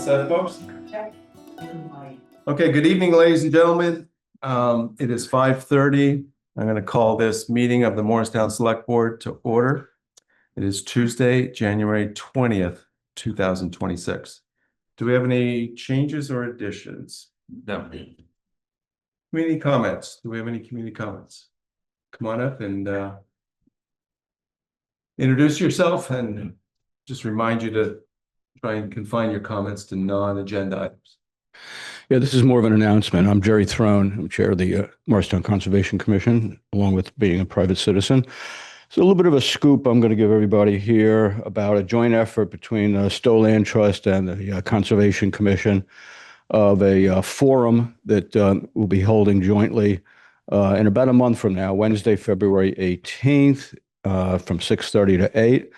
set, folks? Okay, good evening, ladies and gentlemen. It is 5:30. I'm going to call this meeting of the Morristown Selectboard to order. It is Tuesday, January 20th, 2026. Do we have any changes or additions? No. Community comments. Do we have any community comments? Come on up and introduce yourself, and just remind you to try and confine your comments to non-agenda items. Yeah, this is more of an announcement. I'm Jerry Throne. I'm chair of the Morristown Conservation Commission, along with being a private citizen. So a little bit of a scoop I'm going to give everybody here about a joint effort between the Stowe Land Trust and the Conservation Commission of a forum that we'll be holding jointly in about a month from now, Wednesday, February 18th, from 6:30 to 8.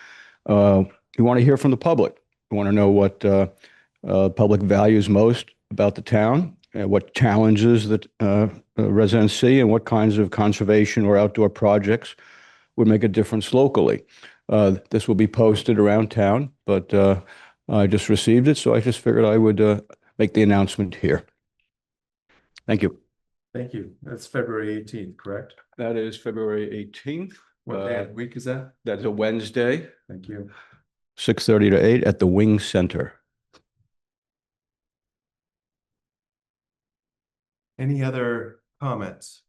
We want to hear from the public. We want to know what public values most about the town, what challenges that residents see, and what kinds of conservation or outdoor projects would make a difference locally. This will be posted around town, but I just received it, so I just figured I would make the announcement here. Thank you. Thank you. That's February 18th, correct? That is February 18th. What day of the week is that? That's a Wednesday. Thank you. 6:30 to 8 at the Wing Center. Any other comments?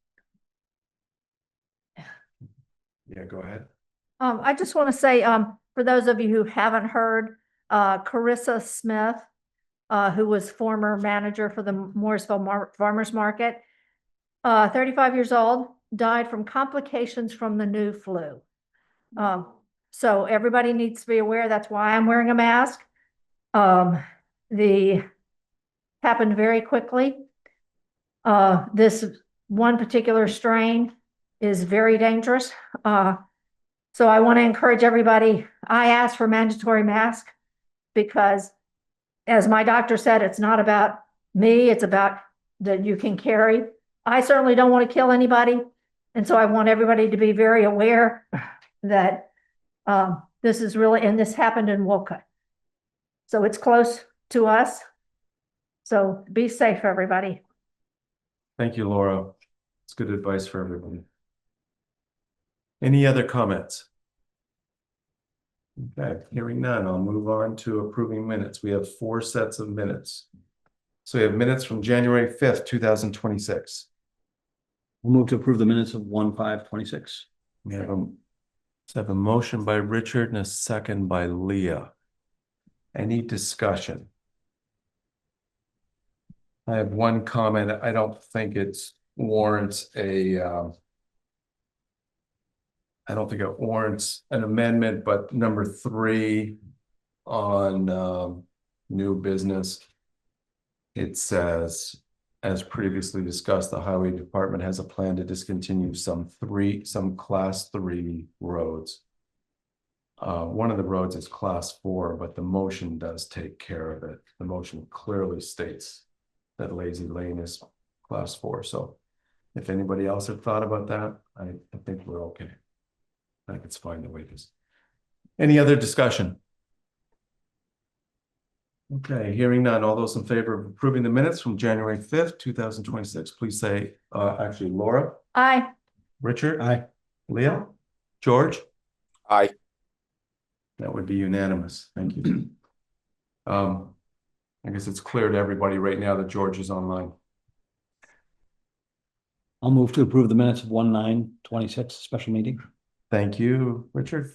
Yeah, go ahead. I just want to say, for those of you who haven't heard, Carissa Smith, who was former manager for the Morrisville Farmers Market, 35 years old, died from complications from the new flu. So everybody needs to be aware. That's why I'm wearing a mask. The happened very quickly. This one particular strain is very dangerous. So I want to encourage everybody. I asked for mandatory mask because, as my doctor said, it's not about me, it's about that you can carry. I certainly don't want to kill anybody. And so I want everybody to be very aware that this is really, and this happened in Wolcott. So it's close to us. So be safe, everybody. Thank you, Laura. It's good advice for everybody. Any other comments? Okay, hearing none, I'll move on to approving minutes. We have 4 sets of minutes. So we have minutes from January 5th, 2026. We'll move to approve the minutes of 1/5/26. We have a motion by Richard and a second by Leah. Any discussion? I have one comment. I don't think it's warrants a I don't think it warrants an amendment, but number 3 on new business, it says, as previously discussed, the highway department has a plan to discontinue some class 3 roads. One of the roads is class 4, but the motion does take care of it. The motion clearly states that Lazy Lane is class 4. So if anybody else had thought about that, I think we're okay. I think it's fine the way it is. Any other discussion? Okay, hearing none. All those in favor of approving the minutes from January 5th, 2026, please say, actually, Laura? Aye. Richard? Aye. Leah? George? Aye. That would be unanimous. Thank you. I guess it's clear to everybody right now that George is online. I'll move to approve the minutes of 1/9/26 special meeting. Thank you, Richard.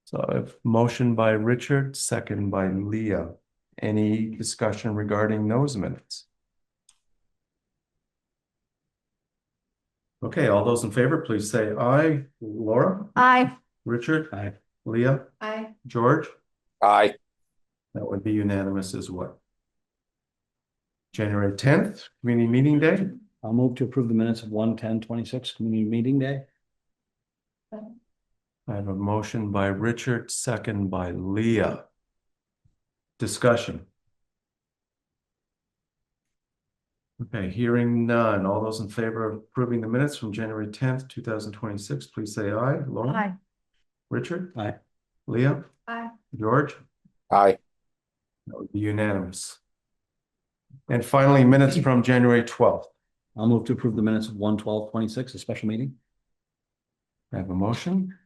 So I have motion by Richard, second by Leah. Any discussion regarding those minutes? Okay, all those in favor, please say aye. Laura? Aye. Richard? Aye. Leah? Aye. George? Aye. That would be unanimous as well. January 10th, community meeting day. I'll move to approve the minutes of 1/10/26 community meeting day. I have a motion by Richard, second by Leah. Discussion. Okay, hearing none. All those in favor of approving the minutes from January 10th, 2026, please say aye. Laura? Aye. Richard? Aye. Leah? Aye. George? Aye. That would be unanimous. And finally, minutes from January 12th. I'll move to approve the minutes of 1/12/26, a special meeting. I have a motion.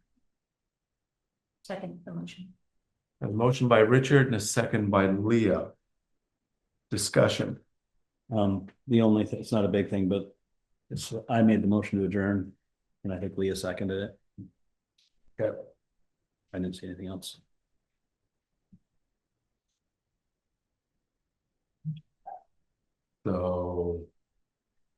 Second the motion. A motion by Richard and a second by Leah. Discussion. The only thing, it's not a big thing, but I made the motion to adjourn and I think Leah seconded it. Okay. I didn't see anything else.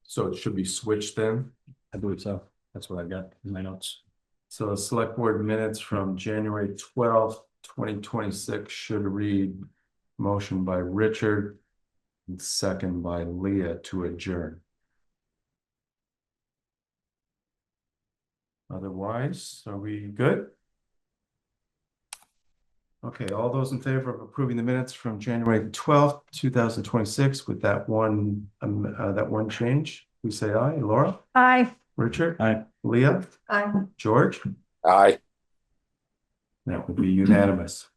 So it should be switched then. I believe so. That's what I've got in my notes. So the select board minutes from January 12th, 2026 should read motion by Richard and second by Leah to adjourn. Otherwise, are we good? Okay, all those in favor of approving the minutes from January 12th, 2026 with that one change, we say aye. Laura? Aye. Richard? Aye. Leah? Aye. George? Aye. That would be unanimous.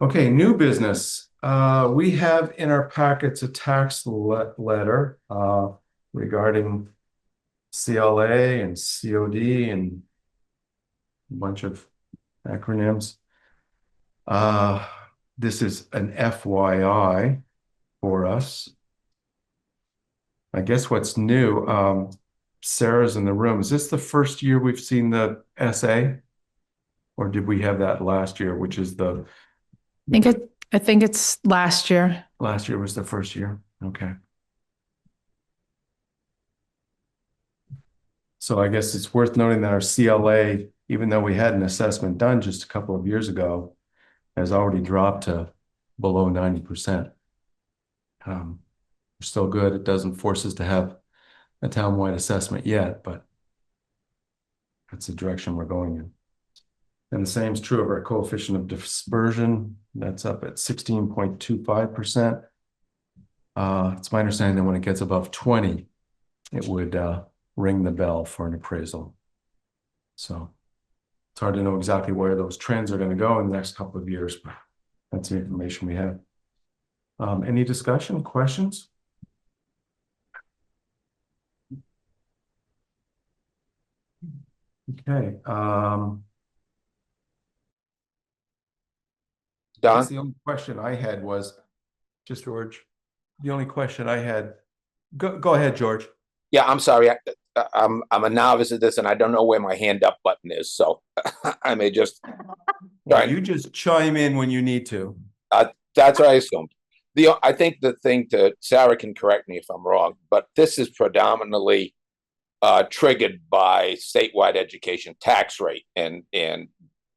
Okay, new business. We have in our packets a tax letter regarding CLA and COD and a bunch of acronyms. This is an FYI for us. I guess what's new, Sarah's in the room. Is this the first year we've seen the SA? Or did we have that last year, which is the I think it's last year. last year was the first year? Okay. So I guess it's worth noting that our CLA, even though we had an assessment done just a couple of years ago, has already dropped to below 90%. We're still good. It doesn't force us to have a townwide assessment yet, but that's the direction we're going in. And the same is true of our coefficient of dispersion. That's up at 16.25%. It's my understanding that when it gets above 20, it would ring the bell for an appraisal. So it's hard to know exactly where those trends are going to go in the next couple of years, but that's the information we have. Any discussion, questions? Okay. Don? The only question I had was, just George, the only question I had, go ahead, George. Yeah, I'm sorry. I'm a novice at this and I don't know where my hand up button is, so I may just. Well, you just chime in when you need to. That's what I assumed. I think the thing Sarah can correct me if I'm wrong, but this is predominantly triggered by statewide education tax rate and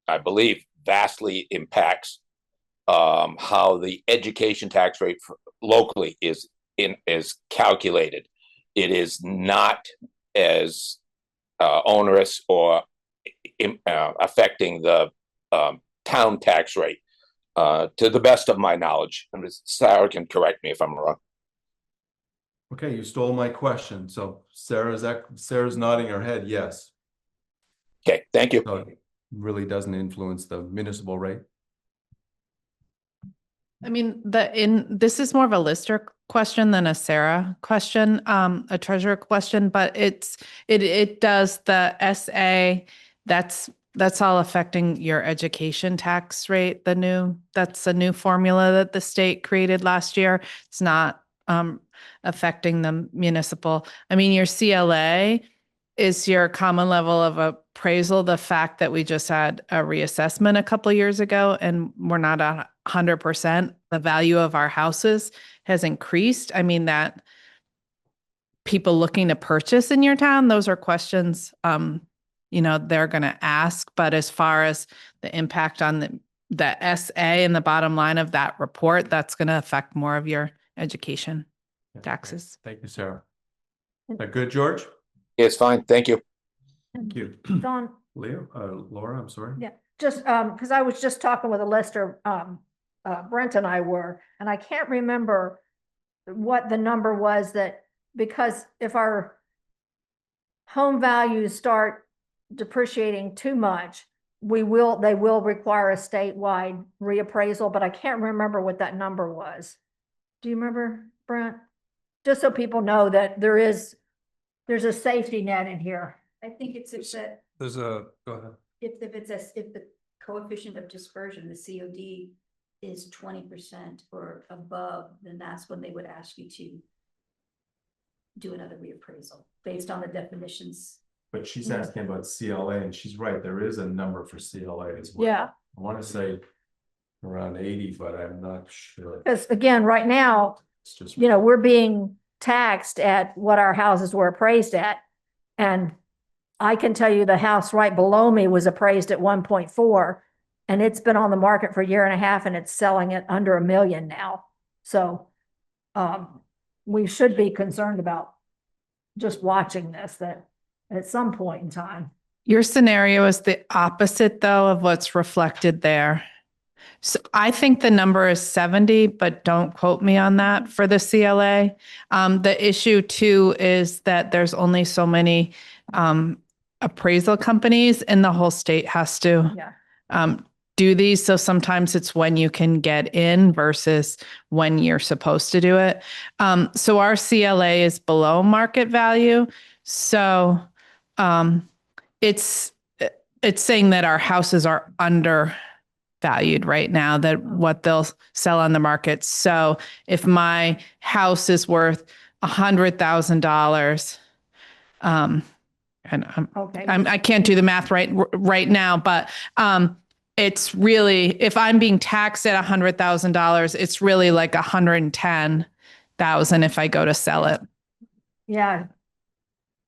I believe vastly impacts how the education tax rate locally is calculated. It is not as onerous or affecting the town tax rate, to the best of my knowledge. And Sarah can correct me if I'm wrong. Okay, you stole my question. So Sarah's nodding her head, yes. Okay, thank you. So it really doesn't influence the municipal rate. I mean, this is more of a Lister question than a Sarah question, a treasurer question, but it does the SA, that's all affecting your education tax rate, that's a new formula that the state created last year. It's not affecting the municipal. I mean, your CLA is your common level of appraisal. The fact that we just had a reassessment a couple of years ago and we're not 100%, the value of our houses has increased. I mean, that people looking to purchase in your town, those are questions, they're going to ask. But as far as the impact on the SA and the bottom line of that report, that's going to affect more of your education taxes. Thank you, Sarah. Is that good, George? It's fine. Thank you. Thank you. Don, Laura, I'm sorry. yeah, just because I was just talking with a lister, Brent and I were, and I can't remember what the number was because if our home values start depreciating too much, they will require a statewide reappraisal, but I can't remember what that number was. Do you remember, Brent? Just so people know that there's a safety net in here. I think it's if that, There's a, go ahead. if the coefficient of dispersion, the COD is 20% or above, then that's when they would ask you to do another reappraisal based on the definitions. But she's asking about CLA, and she's right, there is a number for CLA as well. Yeah, I want to say around 80, but I'm not sure. because again, right now, It's just, we're being taxed at what our houses were appraised at. And I can tell you the house right below me was appraised at 1.4, and it's been on the market for a year and a half, and it's selling at under $1 million now. So we should be concerned about just watching this, that at some point in time. Your scenario is the opposite, though, of what's reflected there. So I think the number is 70, but don't quote me on that for the CLA. The issue too is that there's only so many appraisal companies, and the whole state has to do these. So sometimes it's when you can get in versus when you're supposed to do it. So our CLA is below market value. So it's saying that our houses are undervalued right now, that what they'll sell on the market. So if my house is worth $100,000, and Okay. I can't do the math right now, but it's really, if I'm being taxed at $100,000, it's really like $110,000 if I go to sell it. Yeah.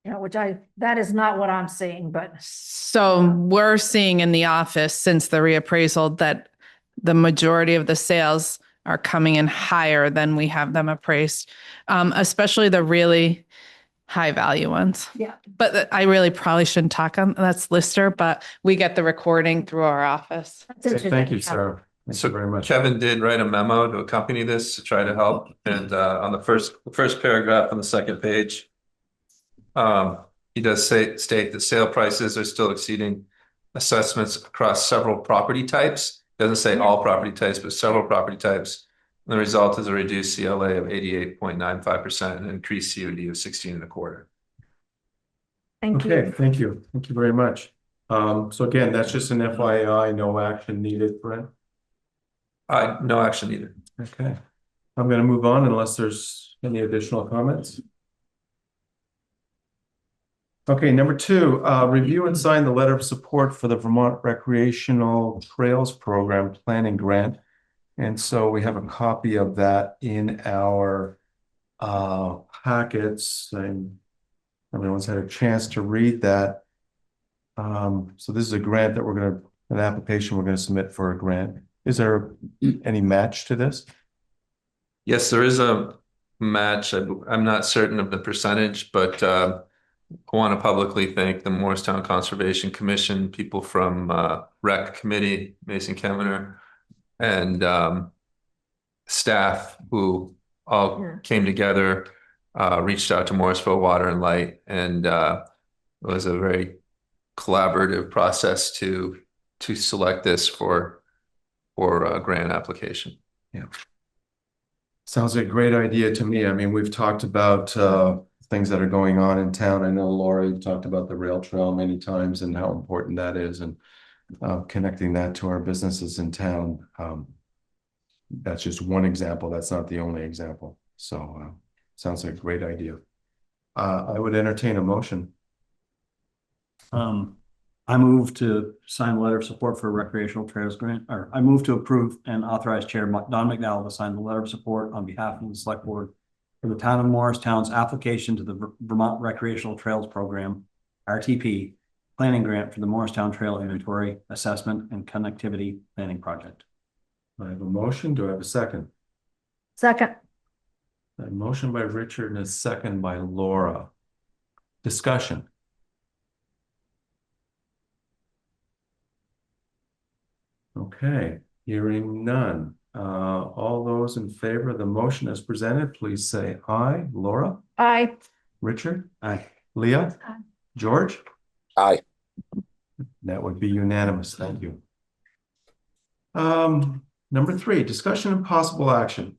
That is not what I'm seeing, but So we're seeing in the office since the reappraisal that the majority of the sales are coming in higher than we have them appraised, especially the really high value ones. yeah. But I really probably shouldn't talk on that's Lister, but we get the recording through our office. That's Thank interesting. you, Sarah. Thank So you very much. Kevin did write a memo to accompany this to try to help, and on the first paragraph on the second page, he does state that sale prices are still exceeding assessments across several property types. Doesn't say all property types, but several property types. And the result is a reduced CLA of 88.95% and an increased COD of 16.25. Thank Okay, you. thank you. Thank you very much. So again, that's just an FYI, no action needed, Brent. No action needed. Okay. I'm going to move on unless there's any additional comments. Okay, number 2, review and sign the letter of support for the Vermont Recreational Trails Program Planning Grant. And so we have a copy of that in our packets, and everyone's had a chance to read that. So this is a grant that an application we're going to submit for a grant. Is there any match to this? Yes, there is a match. I'm not certain of the percentage, but I want to publicly thank the Morristown Conservation Commission, people from Rec Committee, Mason Kemener, and staff who all came together, reached out to Morrisville Water and Light, and it was a very collaborative process to select this for a grant application. Yeah. Sounds like a great idea to me. I mean, we've talked about things that are going on in town. I know Laura, you've talked about the rail trail many times and how important that is, and connecting that to our businesses in town. That's just one example. That's not the only example. So sounds like a great idea. I would entertain a motion. I move to sign a letter of support for a recreational trails grant, or I move to approve and authorize Chair Don McDowell to sign the letter of support on behalf of the Select Board for the town of Morristown's application to the Vermont Recreational Trails Program, RTP, planning grant for the Morristown Trail Inventory, Assessment, and Connectivity Planning Project. I have a motion. Do I have a second? Second. A motion by Richard and a second by Laura. Discussion. Okay, hearing none. All those in favor of the motion as presented, please say aye. Laura? Aye. Richard? Aye. Leah? Aye. George? Aye. That would be unanimous. Thank you. Number 3, discussion and possible action,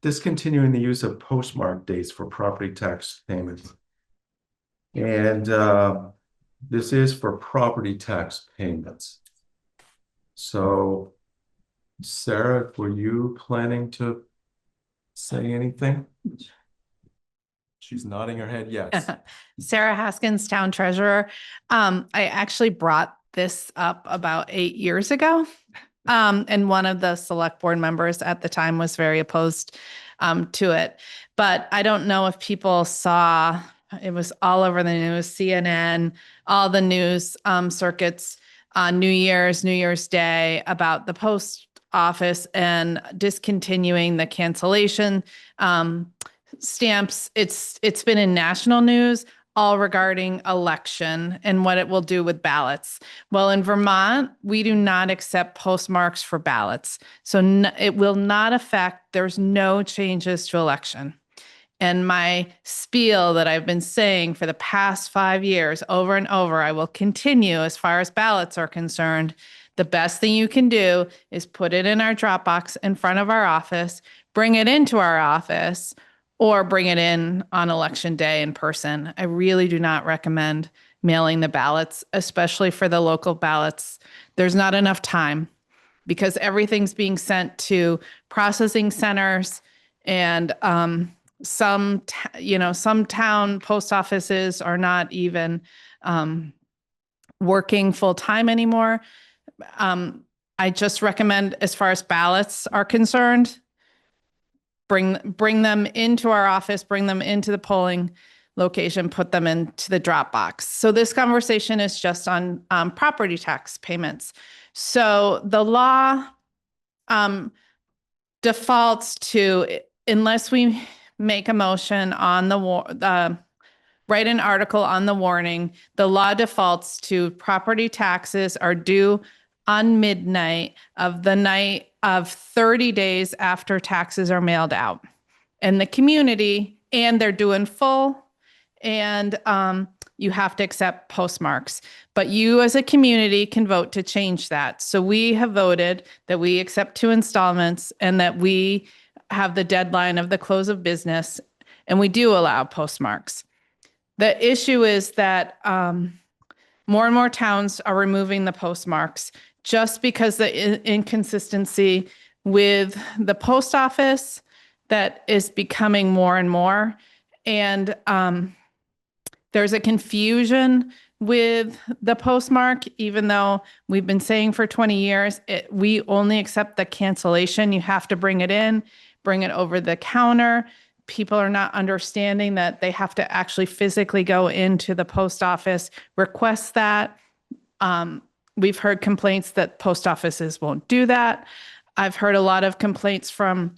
discontinuing the use of postmark dates for property tax payments. And this is for property tax payments. So, Sarah, were you planning to say anything? She's nodding her head yes. Sarah Haskins, Town Treasurer. I actually brought this up about 8 years ago. And one of the select board members at the time was very opposed to it. But I don't know if people saw, it was all over the news, CNN, all the news circuits on New Year's Day about the post office and discontinuing the cancellation stamps. It's been in national news, all regarding election and what it will do with ballots. Well, in Vermont, we do not accept postmarks for ballots. So it will not affect, there's no changes to election. And my spiel that I've been saying for the past 5 years over and over, I will continue as far as ballots are concerned. The best thing you can do is put it in our Dropbox in front of our office, bring it into our office, or bring it in on election day in person. I really do not recommend mailing the ballots, especially for the local ballots. There's not enough time because everything's being sent to processing centers, and some town post offices are not even working full time anymore. I just recommend, as far as ballots are concerned, bring them into our office, bring them into the polling location, put them into the Dropbox. So this conversation is just on property tax payments. So the law defaults to, unless we make a motion on the write an article on the warning, the law defaults to property taxes are due on midnight of the night of 30 days after taxes are mailed out. And the community, and they're due in full, and you have to accept postmarks. But you as a community can vote to change that. So we have voted that we accept 2 installments and that we have the deadline of the close of business, and we do allow postmarks. The issue is that more and more towns are removing the postmarks just because the inconsistency with the post office that is becoming more and more. And there's a confusion with the postmark, even though we've been saying for 20 years, we only accept the cancellation. You have to bring it in, bring it over the counter. People are not understanding that they have to actually physically go into the post office, request that. We've heard complaints that post offices won't do that. I've heard a lot of complaints from,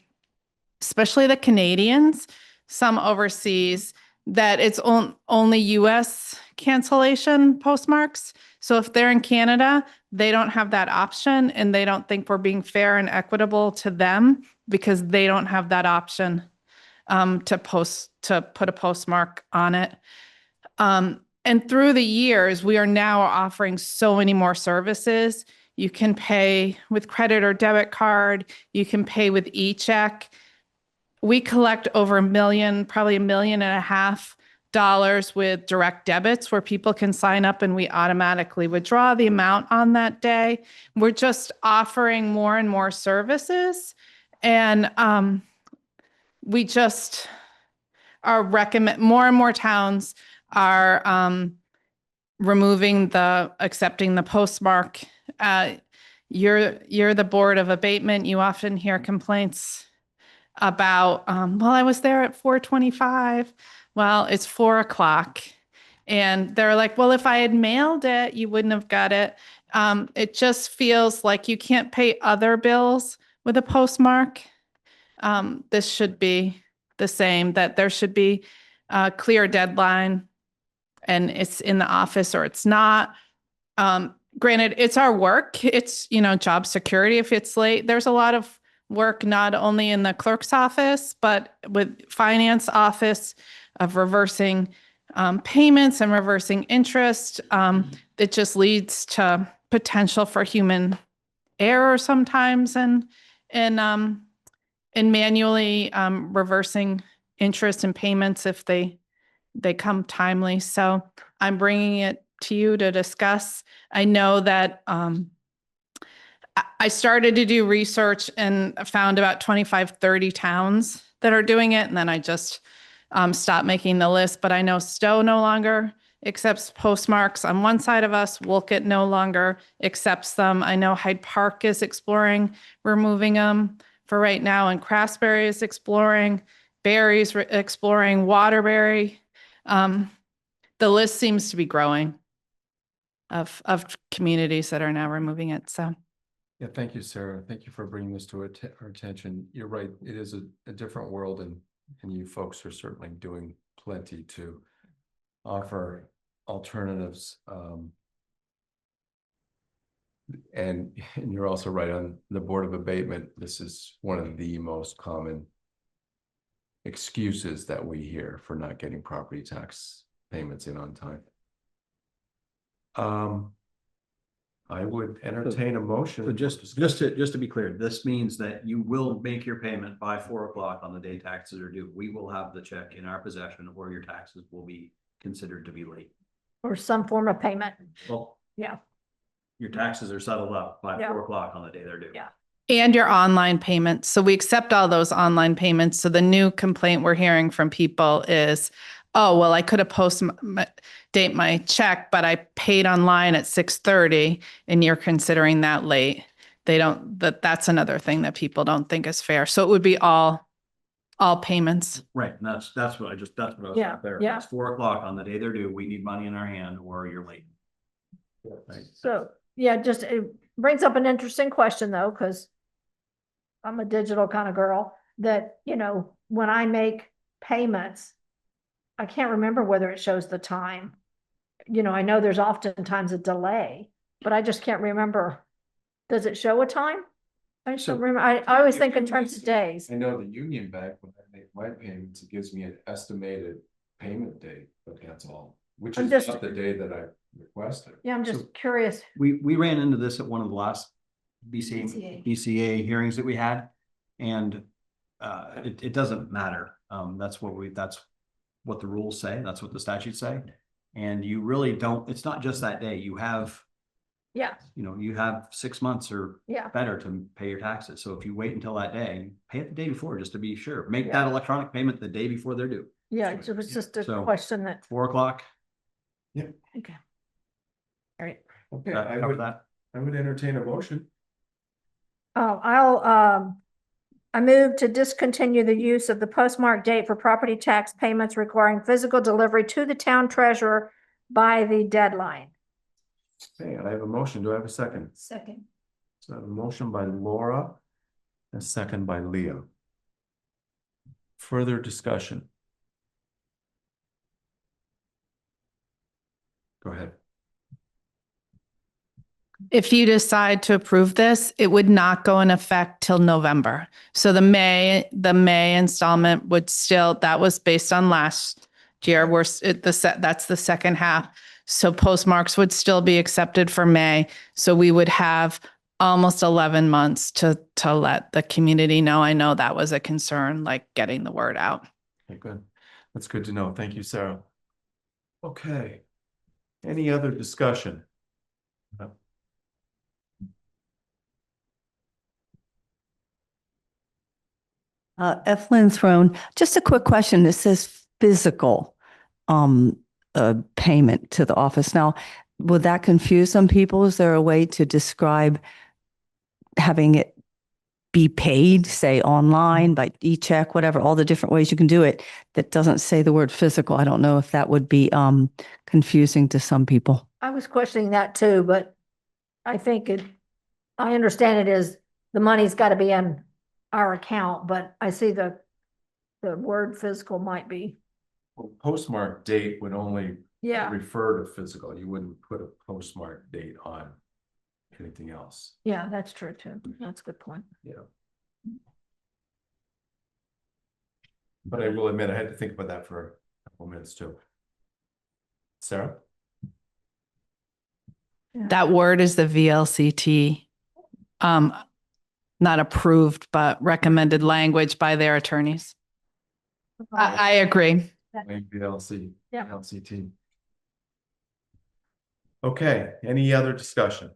especially the Canadians, some overseas, that it's only US cancellation postmarks. So if they're in Canada, they don't have that option, and they don't think we're being fair and equitable to them because they don't have that option to put a postmark on it. And through the years, we are now offering so many more services. You can pay with credit or debit card. You can pay with e-check. We collect over $1 million, probably $1.5 million with direct debits where people can sign up and we automatically withdraw the amount on that day. We're just offering more and more services. And we just are more and more towns are accepting the postmark. You're the Board of Abatement. You often hear complaints about, well, I was there at 4:25. Well, it's 4 o'clock. And they're like, well, if I had mailed it, you wouldn't have got it. It just feels like you can't pay other bills with a postmark. This should be the same, that there should be a clear deadline and it's in the office or it's not. Granted, it's our work. It's, job security if it's late. There's a lot of work, not only in the clerk's office, but with finance office of reversing payments and reversing interest. it just leads to potential for human error sometimes and manually reversing interest and payments if they come timely. So I'm bringing it to you to discuss. I know that I started to do research and found about 25, 30 towns that are doing it. And then I just stopped making the list. But I know Stowe no longer accepts postmarks on one side of us. Wolcott no longer accepts them. I know Hyde Park is exploring removing them for right now. And Craftsbury is exploring, Barry's exploring, Waterbury. The list seems to be growing of communities that are now removing it. So. Yeah, thank you, Sarah. Thank you for bringing this to our attention. You're right. It is a different world, and you folks are certainly doing plenty to offer alternatives. And you're also right on the Board of Abatement. This is one of the most common excuses that we hear for not getting property tax payments in on time. I would entertain a motion. So just to be clear, this means that you will make your payment by 4 o'clock on the day taxes are due. We will have the check in our possession, or your taxes will be considered to be late. Or some form of payment. Well, Yeah. your taxes are settled up by Yeah. 4 o'clock on the day they're due. Yeah. And your online payments. So we accept all those online payments. So the new complaint we're hearing from people is, oh, well, I could have date my check, but I paid online at 6:30 and you're considering that late. That's another thing that people don't think is fair. So it would be all payments. Right, and that's what I was Yeah, there. yeah. It's 4 o'clock on the day they're due. We need money in our hand, or you're late. Right. So, yeah, just it brings up an interesting question though, because I'm a digital kind of girl that, when I make payments, I can't remember whether it shows the time. I know there's oftentimes a delay, but I just can't remember. Does it show a time? I just don't remember. I always think in terms of days. I know the Union Bank, when I make my payments, it gives me an estimated payment date, but that's all, which I'm is just- not the day that I requested. Yeah, I'm just curious. We ran into this at one of the last BCA hearings that we had, and it doesn't matter. That's what the rules say. That's what the statutes say. And you really don't, it's not just that day. You have, Yeah, you have 6 months or yeah, better to pay your taxes. So if you wait until that day, pay it the day before, just to be sure. Make Yeah. that electronic payment the day before they're due. yeah. It was just a So- question that, 4 o'clock. okay. All right. Okay, Cover that. I would entertain a motion. I move to discontinue the use of the postmark date for property tax payments requiring physical delivery to the town treasurer by the deadline. Okay, I have a motion. Do I have a second? Second. So I have a motion by Laura, a second by Leah. Further discussion? Go ahead. If you decide to approve this, it would not go in effect till November. So the May installment would still, that was based on last year. That's the second half. So postmarks would still be accepted for May. So we would have almost 11 months to let the community know. I know that was a concern, like getting the word out. Okay, good. That's good to know. Thank you, Sarah. Okay. Any other discussion? Eflin Throne, just a quick question. This says physical payment to the office. Now, would that confuse some people? Is there a way to describe having it be paid, say online, by e-check, whatever, all the different ways you can do it that doesn't say the word physical? I don't know if that would be confusing to some people. I was questioning that too, but I understand it is the money's got to be in our account, but I see the word physical might be, Well, postmark date would only yeah, refer to physical. You wouldn't put a postmark date on anything else. yeah, that's true too. That's a good point. Yeah. But I will admit, I had to think about that for a couple minutes too. Sarah? That word is the VLCT. Not approved, but recommended language by their attorneys. I agree. VLC, Yeah. LCT. Okay, any other discussion?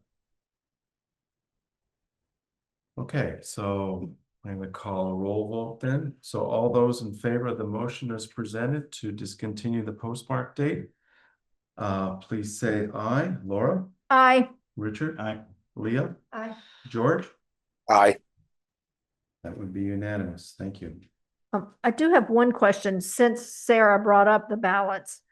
Okay, so I'm gonna call a roll vote then. So all those in favor of the motion as presented to discontinue the postmark date, please say aye. Laura, Aye. Richard, Aye. Leah, Aye. George? Aye. That would be unanimous. Thank you. I do have one question, since Sarah brought up the ballots.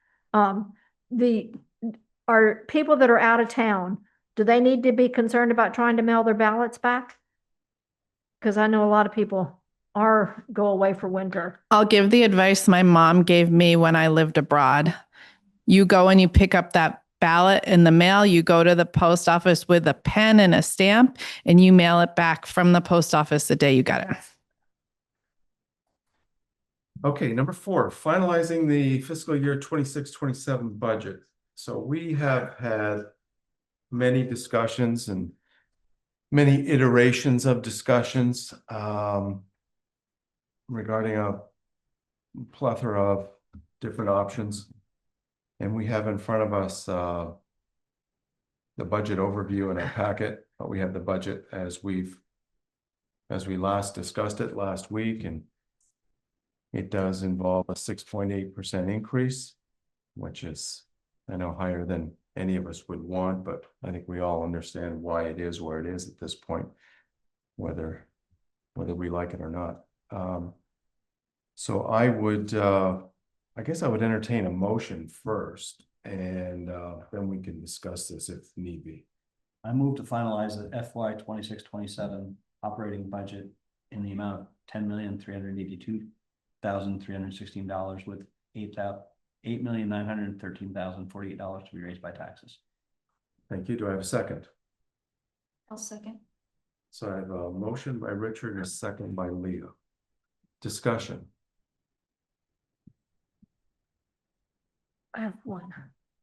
Are people that are out of town, do they need to be concerned about trying to mail their ballots back? Because I know a lot of people go away for winter. I'll give the advice my mom gave me when I lived abroad. You go and you pick up that ballot in the mail, you go to the post office with a pen and a stamp, and you mail it back from the post office the day you got it. Okay, number 4, finalizing the fiscal year 26-27 budget. So we have had many discussions and many iterations of discussions regarding a plethora of different options. And we have in front of us the budget overview in our packet, but we have the budget as we last discussed it last week, and it does involve a 6.8% increase, which is, I know, higher than any of us would want, but I think we all understand why it is where it is at this point, whether we like it or not. So I would, I guess I would entertain a motion first, and then we can discuss this if need be. I move to finalize the FY 26-27 operating budget in the amount of $10,382,316 with $8,913,048 to be raised by taxes. Thank you. Do I have a second? I'll second. So I have a motion by Richard and a second by Leah. Discussion. I have one.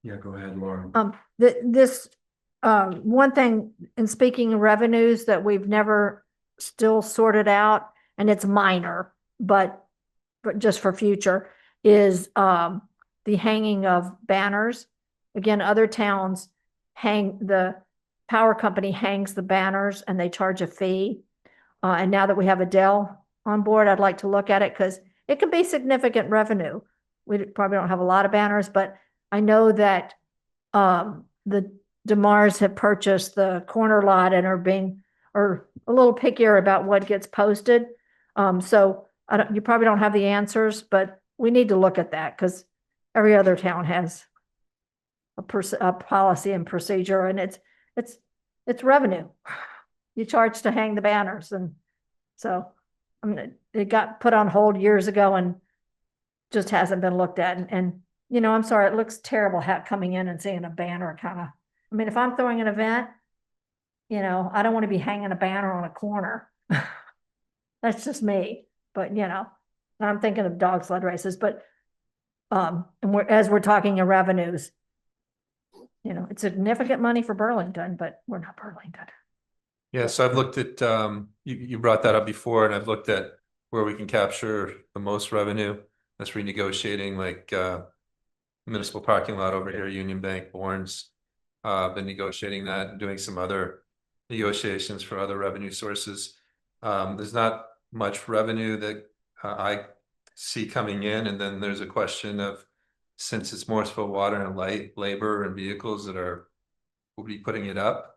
Yeah, go ahead, Laura. One thing, in speaking of revenues that we've never still sorted out, and it's minor, but just for future, is the hanging of banners. Again, other towns the power company hangs the banners and they charge a fee. And now that we have Adele on board, I'd like to look at it because it can be significant revenue. We probably don't have a lot of banners, but I know that the DeMars have purchased the corner lot and are a little pickier about what gets posted. So you probably don't have the answers, but we need to look at that because every other town has a policy and procedure, and it's revenue. You charge to hang the banners, and so it got put on hold years ago and just hasn't been looked at. And you know, I'm sorry, it looks terrible coming in and seeing a banner if I'm throwing an event, you know, I don't want to be hanging a banner on a corner. That's just me. But you know, I'm thinking of dog sled races, but and as we're talking of revenues, you know, it's significant money for Burlington, but we're not Burlington. Yeah, so I've looked at, you brought that up before, and I've looked at where we can capture the most revenue. That's renegotiating like municipal parking lot over here, Union Bank, Bourne's. Been negotiating that and doing some other negotiations for other revenue sources. There's not much revenue that I see coming in, and then there's a question of, since it's Morrisville Water and Light, labor and vehicles that will be putting it up,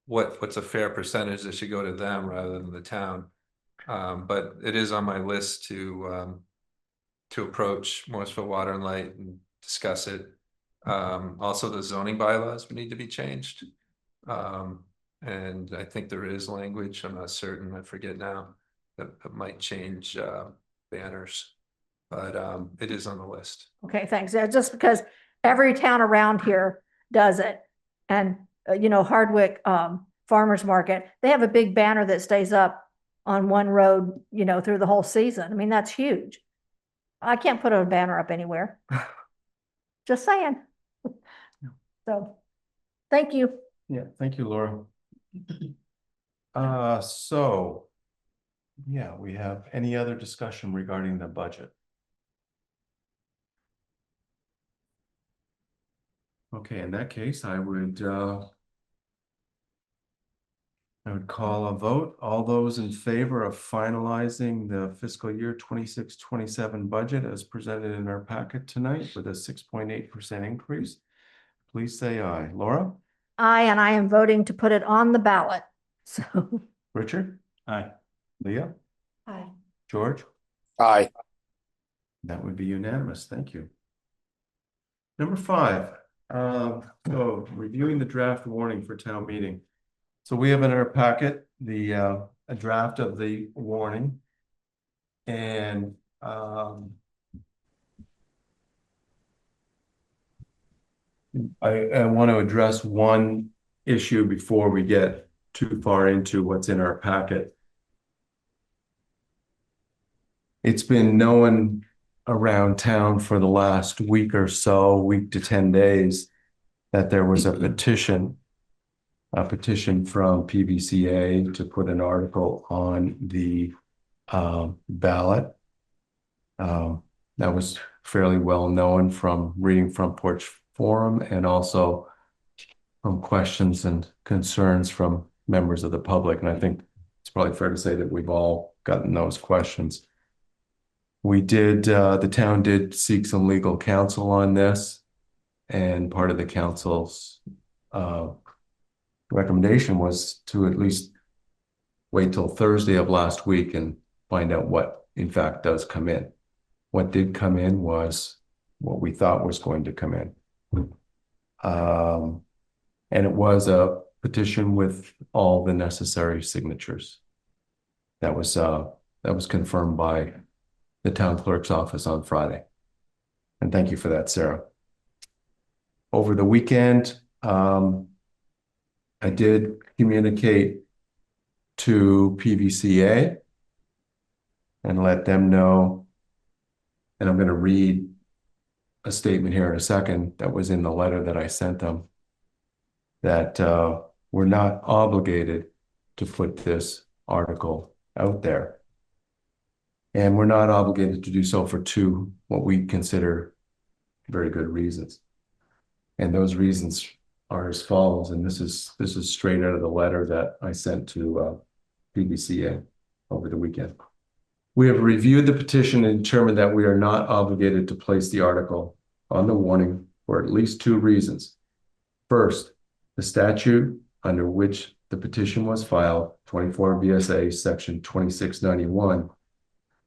what's a fair percentage that should go to them rather than the town. But it is on my list to approach Morrisville Water and Light and discuss it. Also the zoning bylaws would need to be changed. And I think there is language, I'm not certain, I forget now, that might change banners, but it is on the list. Okay, thanks. Yeah, just because every town around here does it. And, you know, Hardwick Farmers Market, they have a big banner that stays up on one road, you know, through the whole season. I mean, that's huge. I can't put a banner up anywhere. Just saying. So, thank you. Yeah, thank you, Laura. So, yeah, we have any other discussion regarding the budget? Okay, in that case, I would call a vote. All those in favor of finalizing the fiscal year 26-27 budget as presented in our packet tonight with a 6.8% increase, please say aye. Laura? Aye, and I am voting to put it on the ballot. So, Richard? Aye. Leah? Aye. George? Aye. That would be unanimous. Thank you. Number 5, reviewing the draft warning for town meeting. So we have in our packet the a draft of the warning. And I want to address one issue before we get too far into what's in our packet. It's been known around town for the last week or so, week to 10 days, that there was a petition from PVCA to put an article on the ballot. That was fairly well known from reading Front Porch Forum and also from questions and concerns from members of the public. And I think it's probably fair to say that we've all gotten those questions. We did, the town did seek some legal counsel on this, and part of the council's recommendation was to at least wait till Thursday of last week and find out what in fact does come in. What did come in was what we thought was going to come in. And it was a petition with all the necessary signatures. That was confirmed by the town clerk's office on Friday. And thank you for that, Sarah. Over the weekend, I did communicate to PVCA and let them know, and I'm going to read a statement here in a second that was in the letter that I sent them, that we're not obligated to put this article out there. And we're not obligated to do so for two, what we consider very good reasons. And those reasons are as follows, and this is straight out of the letter that I sent to PVCA over the weekend. We have reviewed the petition and determined that we are not obligated to place the article on the warning for at least two reasons. First, the statute under which the petition was filed, 24 VSA section 2691,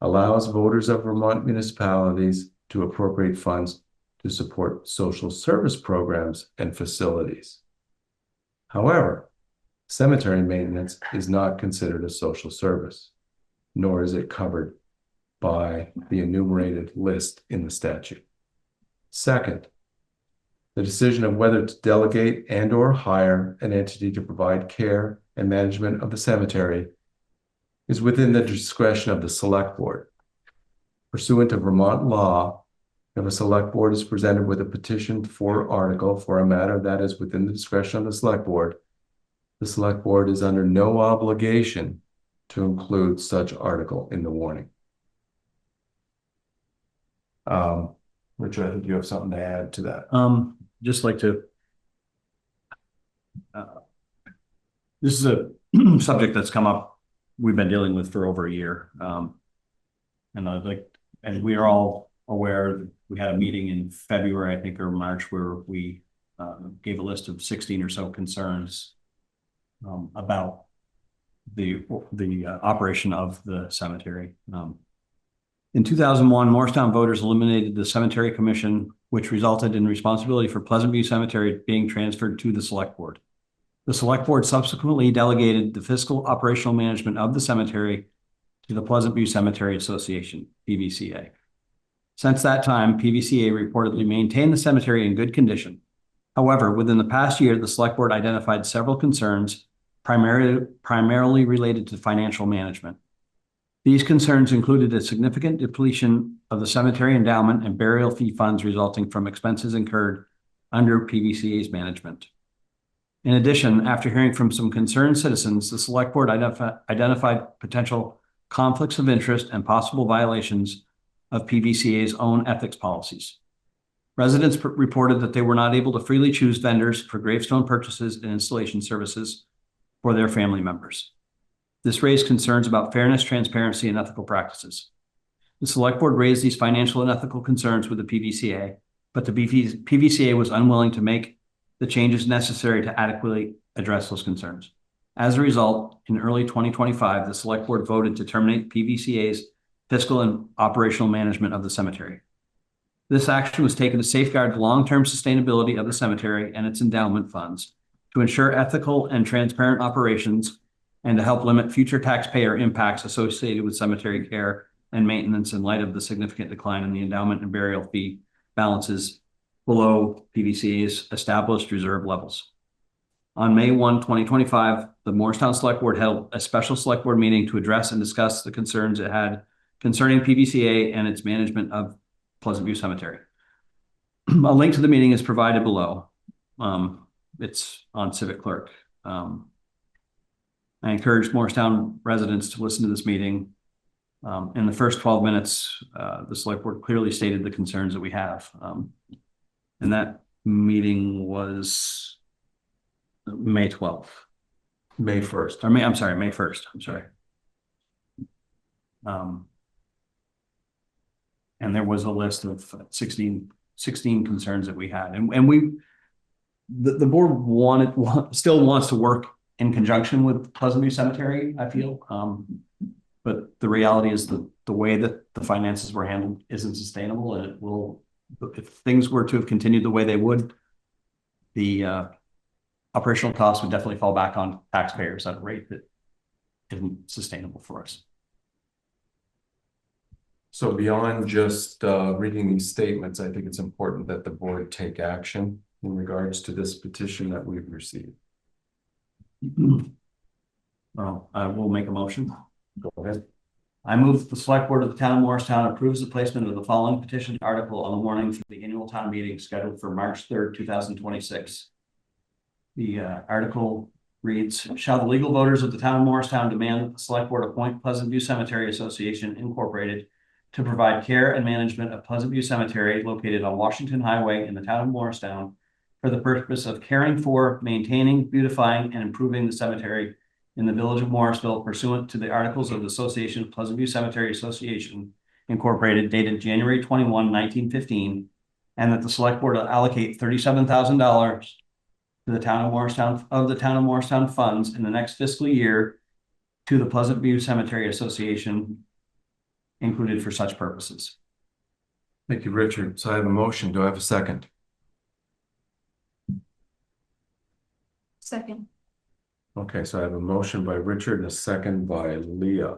allows voters of Vermont municipalities to appropriate funds to support social service programs and facilities. However, cemetery maintenance is not considered a social service, nor is it covered by the enumerated list in the statute. Second, the decision of whether to delegate and/or hire an entity to provide care and management of the cemetery is within the discretion of the select board. Pursuant to Vermont law, if a select board is presented with a petition for article for a matter that is within the discretion of the select board is under no obligation to include such article in the warning. Richard, I think you have something to add to that. Just like to, this is a subject that's come up, we've been dealing with for over a year. And we are all aware, we had a meeting in February, I think, or March, where we gave a list of 16 or so concerns about the operation of the cemetery. In 2001, Morristown voters eliminated the Cemetery Commission, which resulted in responsibility for Pleasant View Cemetery being transferred to the Select Board. The Select Board subsequently delegated the fiscal operational management of the cemetery to the Pleasant View Cemetery Association, PVCA. Since that time, PVCA reportedly maintained the cemetery in good condition. However, within the past year, the Select Board identified several concerns, primarily related to financial management. These concerns included a significant depletion of the cemetery endowment and burial fee funds resulting from expenses incurred under PVCA's management. In addition, after hearing from some concerned citizens, the select board identified potential conflicts of interest and possible violations of PVCA's own ethics policies. Residents reported that they were not able to freely choose vendors for gravestone purchases and installation services for their family members. This raised concerns about fairness, transparency, and ethical practices. The select board raised these financial and ethical concerns with the PVCA, but the PVCA was unwilling to make the changes necessary to adequately address those concerns. As a result, in early 2025, the select board voted to terminate PVCA's fiscal and operational management of the cemetery. This action was taken to safeguard the long-term sustainability of the cemetery and its endowment funds, to ensure ethical and transparent operations, and to help limit future taxpayer impacts associated with cemetery care and maintenance in light of the significant decline in the endowment and burial fee balances below PVCA's established reserve levels. On May 1, 2025, the Morristown Select Board held a special select board meeting to address and discuss the concerns it had concerning PVCA and its management of Pleasant View Cemetery. A link to the meeting is provided below. It's on Civic Clerk. I encourage Morristown residents to listen to this meeting. In the first 12 minutes, the select board clearly stated the concerns that we have. And that meeting was May 12th. May 1st. Or May 1st. I'm sorry. And there was a list of 16 concerns that we had. And the board still wants to work in conjunction with Pleasant View Cemetery, I feel. But the reality is the way that the finances were handled isn't sustainable, and it will, if things were to have continued the way they would, the operational costs would definitely fall back on taxpayers at a rate that isn't sustainable for us. So beyond just reading these statements, I think it's important that the board take action in regards to this petition that we've received. Well, I will make a motion. Go ahead. I move that the select board of the town of Morristown approves the placement of the following petition article on the warning for the annual town meeting scheduled for March 3rd, 2026. The article reads, shall the legal voters of the town of Morristown demand that the select board appoint Pleasant View Cemetery Association Incorporated to provide care and management of Pleasant View Cemetery located on Washington Highway in the town of Morristown for the purpose of caring for, maintaining, beautifying, and improving the cemetery in the village of Morrisville pursuant to the Articles of the Association, Pleasant View Cemetery Association Incorporated, dated January 21, 1915, and that the select board will allocate $37,000 to the town of Morristown funds in the next fiscal year to the Pleasant View Cemetery Association included for such purposes. Thank you, Richard. So I have a motion. Do I have a second? Second. Okay, so I have a motion by Richard and a second by Leah.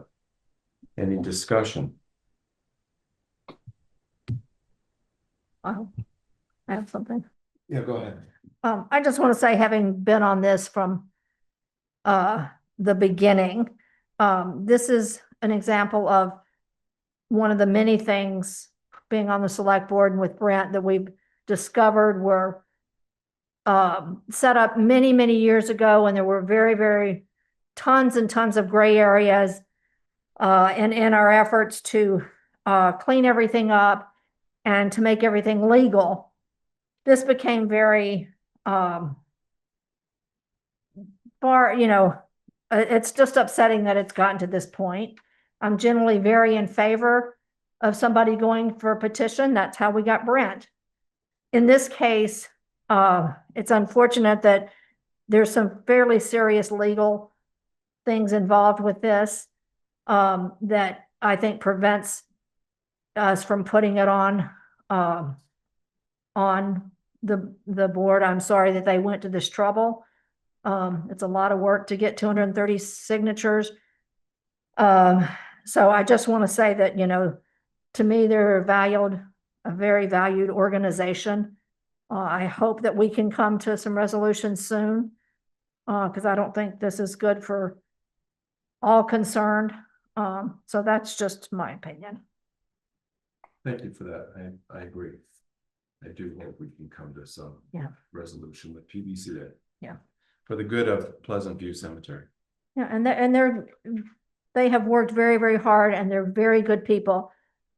Any discussion? I have something. Yeah, go ahead. I just want to say, having been on this from the beginning, this is an example of one of the many things being on the select board and with Brent that we've discovered were set up many, many years ago, and there were very tons and tons of gray areas and in our efforts to clean everything up and to make everything legal. This became very it's just upsetting that it's gotten to this point. I'm generally very in favor of somebody going for a petition. That's how we got Brent. In this case, it's unfortunate that there's some fairly serious legal things involved with this that I think prevents us from putting it on the board. I'm sorry that they went to this trouble. It's a lot of work to get 230 signatures. So I just want to say that, to me, they're a very valued organization. I hope that we can come to some resolutions soon, because I don't think this is good for all concerned. So that's just my opinion. Thank you for that. I agree. I do hope we can come to some resolution with PVCA. Yeah. for the good of Pleasant View Cemetery. Yeah, they have worked very, very hard and they're very good people.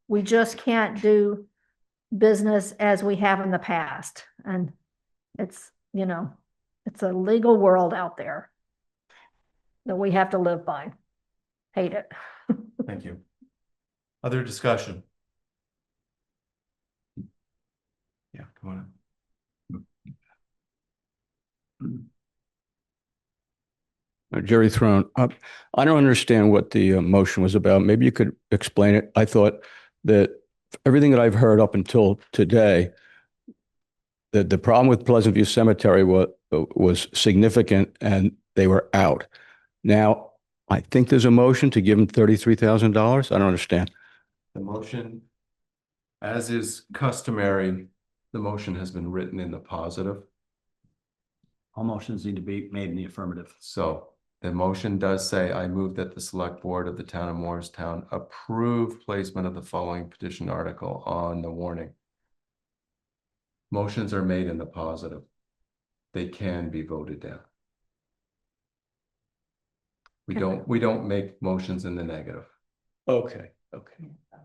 We just can't do business as we have in the past. And it's, it's a legal world out there that we have to live by. Hate it. Thank you. Other discussion? Yeah, come on. Jerry Throne, I don't understand what the motion was about. Maybe you could explain it. I thought that everything that I've heard up until today, that the problem with Pleasant View Cemetery was significant and they were out. Now, I think there's a motion to give them $33,000. I don't understand. The motion, as is customary, the motion has been written in the positive. All motions need to be made in the affirmative. So the motion does say, I move that the select board of the town of Morristown approve placement of the following petition article on the warning. Motions are made in the positive. They can be voted down. We don't make motions in the negative. Okay.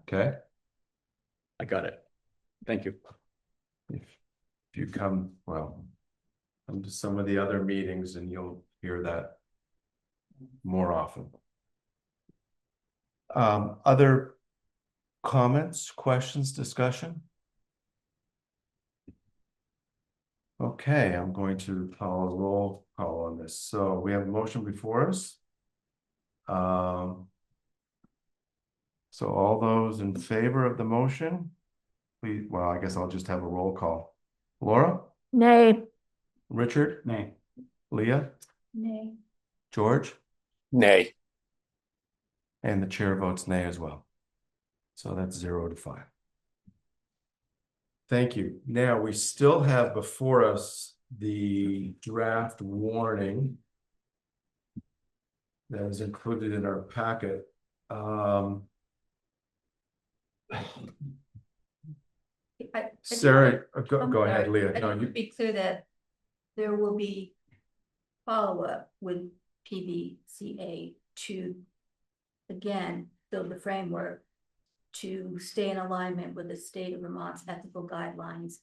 Okay? I got it. Thank you. If you come to some of the other meetings and you'll hear that more often. Other comments, questions, discussion? Okay, I'm going to call a roll call on this. So we have a motion before us. So all those in favor of the motion, please, well, I guess I'll just have a roll call. Laura? Nay. Richard? Nay. Leah? Nay. George? Nay. And the chair votes nay as well. So that's 0-5. Thank you. Now, we still have before us the draft warning that is included in our packet. Sarah, go ahead, Leah. I No, want to be clear that there will be follow-up with PVCA to, again, build the framework to stay in alignment with the state of Vermont's ethical guidelines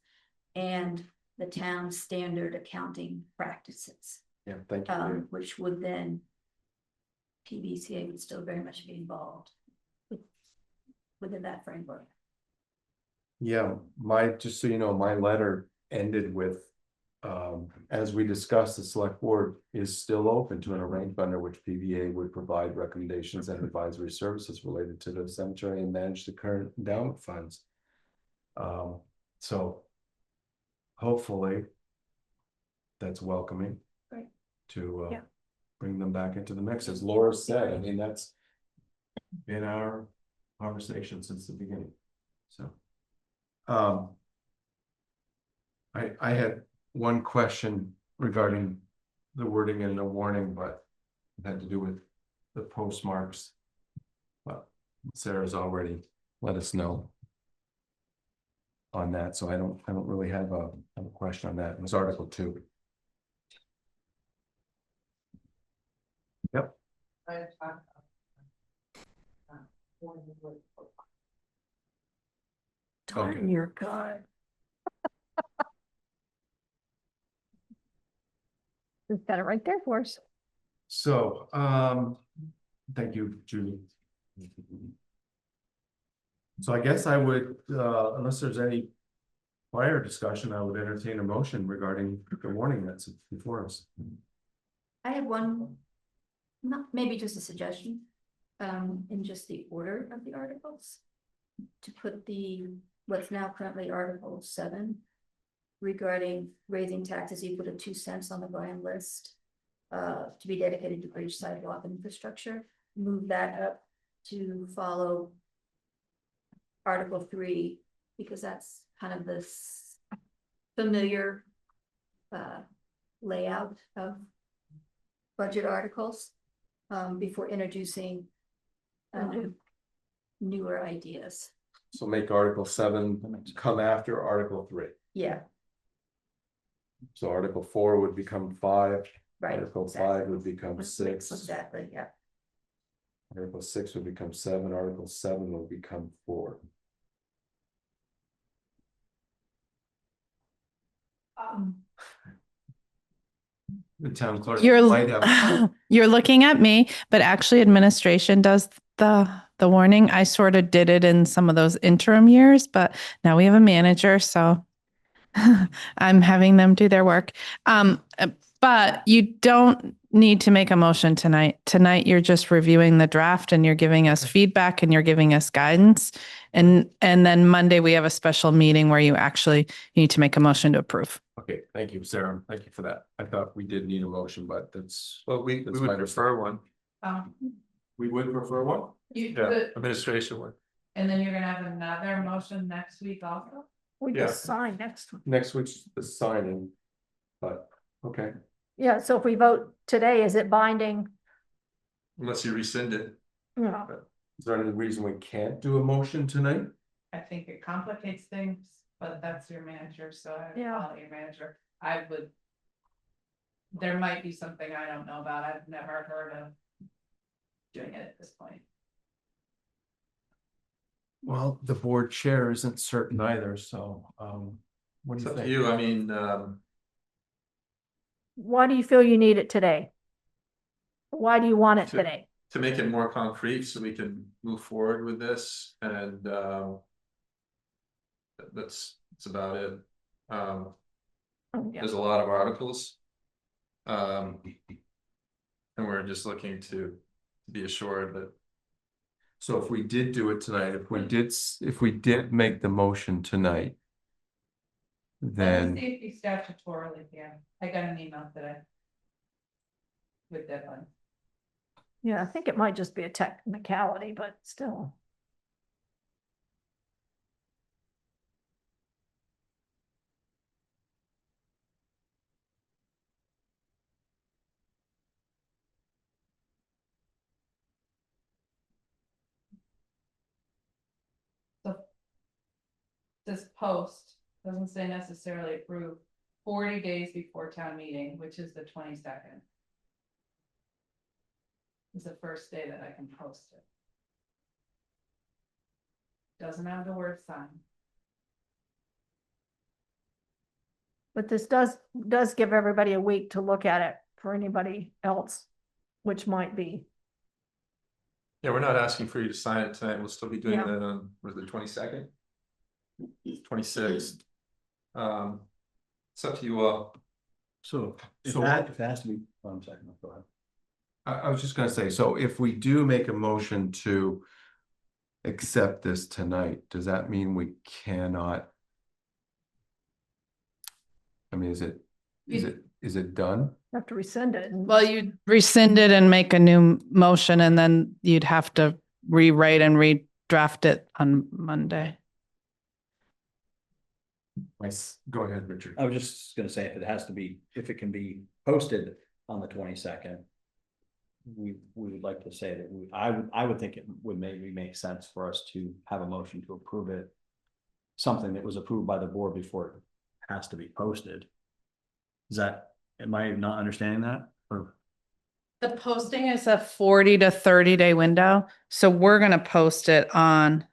and the town's standard accounting practices, yeah, thank you. Leah. which would then PVCA would still very much be involved within that framework. Yeah, just so you know, my letter ended with, as we discussed, the select board is still open to an arrangement under which PVA would provide recommendations and advisory services related to the cemetery and manage the current endowment funds. So hopefully that's welcoming. Right. To Yeah. bring them back into the mix. As Laura said, I mean, that's been our conversation since the beginning. So I had one question regarding the wording in the warning, but it had to do with the postmarks. But Sarah's already let us know on that, so I don't really have a question on that. It was Article 2. Yep. Okay. You're good. We've got it right there for us. So, thank you, Judy. So I guess I would, unless there's any prior discussion, I would entertain a motion regarding the warning that's before us. I have one, maybe just a suggestion, in just the order of the articles. To put what's now currently Article 7 regarding raising taxes equal to 2 cents on the grand list, to be dedicated to bridge, sidewalk, and infrastructure. Move that up to follow Article 3, because that's kind of this familiar layout of budget articles, before introducing newer ideas. So make Article 7 come after Article 3. Yeah. So Article 4 would become 5. Right. Article exactly. 5 would become 6. Exactly, yeah. Article 6 would become 7, Article 7 will become 4. The town clerk might have. You're looking at me, but actually administration does the warning. I sort of did it in some of those interim years, but now we have a manager, so I'm having them do their work. But you don't need to make a motion tonight. Tonight, you're just reviewing the draft and you're giving us feedback and you're giving us guidance. And then Monday, we have a special meeting where you actually need to make a motion to approve. Okay, thank you, Sarah. Thank you for that. I thought we did need a motion, but that's. Well, we That's would my prefer one. We would prefer one? Yeah, administration one. And then you're gonna have another motion next week also? We Yeah. just sign next one. Next week's the signing. But, okay. Yeah, so if we vote today, is it binding? Unless you rescind it. No. Is there any reason we can't do a motion tonight? I think it complicates things, but that's your manager, so I would Yeah. follow your manager. I would. There might be something I don't know about. I've never heard of doing it at this point. Well, the board chair isn't certain either, so, what do It's you up to think? you. I mean, Why do you feel you need it today? Why do you want it To- today? to make it more concrete so we can move forward with this and that's about it. Oh, yeah. There's a lot of articles. And we're just looking to be assured that. So if we did do it tonight, if we did make the motion tonight. Then, See if you statutorily can. I got an email today. With deadline. Yeah, I think it might just be a technicality, but still. This post doesn't say necessarily approve 40 days before town meeting, which is the 22nd. Is the first day that I can post it. Doesn't have the word sign. But this does give everybody a week to look at it for anybody else, which might be. Yeah, we're not asking for you to sign it tonight. We'll still be doing Yeah. that on, was it 22nd? 26th. It's up to you all. So if So- that has to be, I'm sorry, no, go ahead. I was just gonna say, so if we do make a motion to. Accept this tonight, does that mean we cannot? I mean, is it done? Have to rescind it. and- Well, you'd rescind it and make a new motion, and then you'd have to rewrite and redraft it on Monday. Go ahead, Richard. I was just gonna say, if it can be posted on the 22nd. We would like to say that I would think it would maybe make sense for us to have a motion to approve it. Something that was approved by the board before it has to be posted. Am I not understanding that? Or The posting is a 40 to 30 day window, so we're gonna post it on.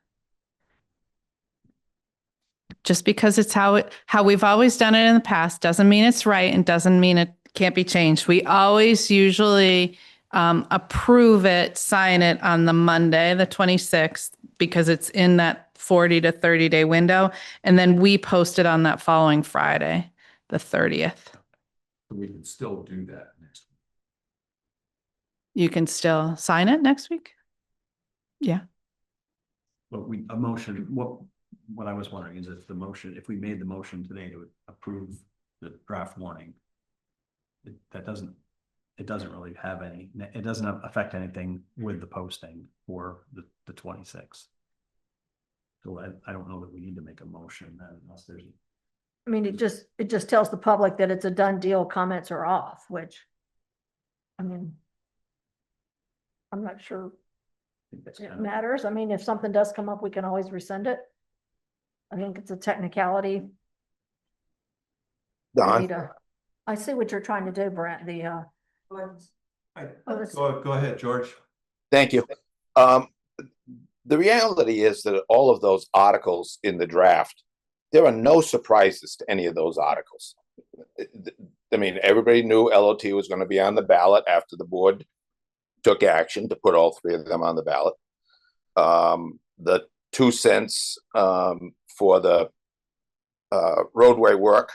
Just because it's how we've always done it in the past, doesn't mean it's right and doesn't mean it can't be changed. We always usually approve it, sign it on the Monday, the 26th, because it's in that 40 to 30 day window. And then we post it on that following Friday, the 30th. We can still do that next week. You can still sign it next week? Yeah. But what I was wondering is if we made the motion today to approve the draft warning. It doesn't really have it doesn't affect anything with the posting for the 26th. So I don't know that we need to make a motion unless there's. I mean, it just tells the public that it's a done deal, comments are off, which. I mean. I'm not sure it matters. I mean, if something does come up, we can always rescind it. I think it's a technicality. Don, Need a- I see what you're trying to do, Brent, Go ahead, George. Thank you. The reality is that all of those articles in the draft, there are no surprises to any of those articles. I mean, everybody knew LOT was going to be on the ballot after the board took action to put all three of them on the ballot. The 2 cents for the roadway work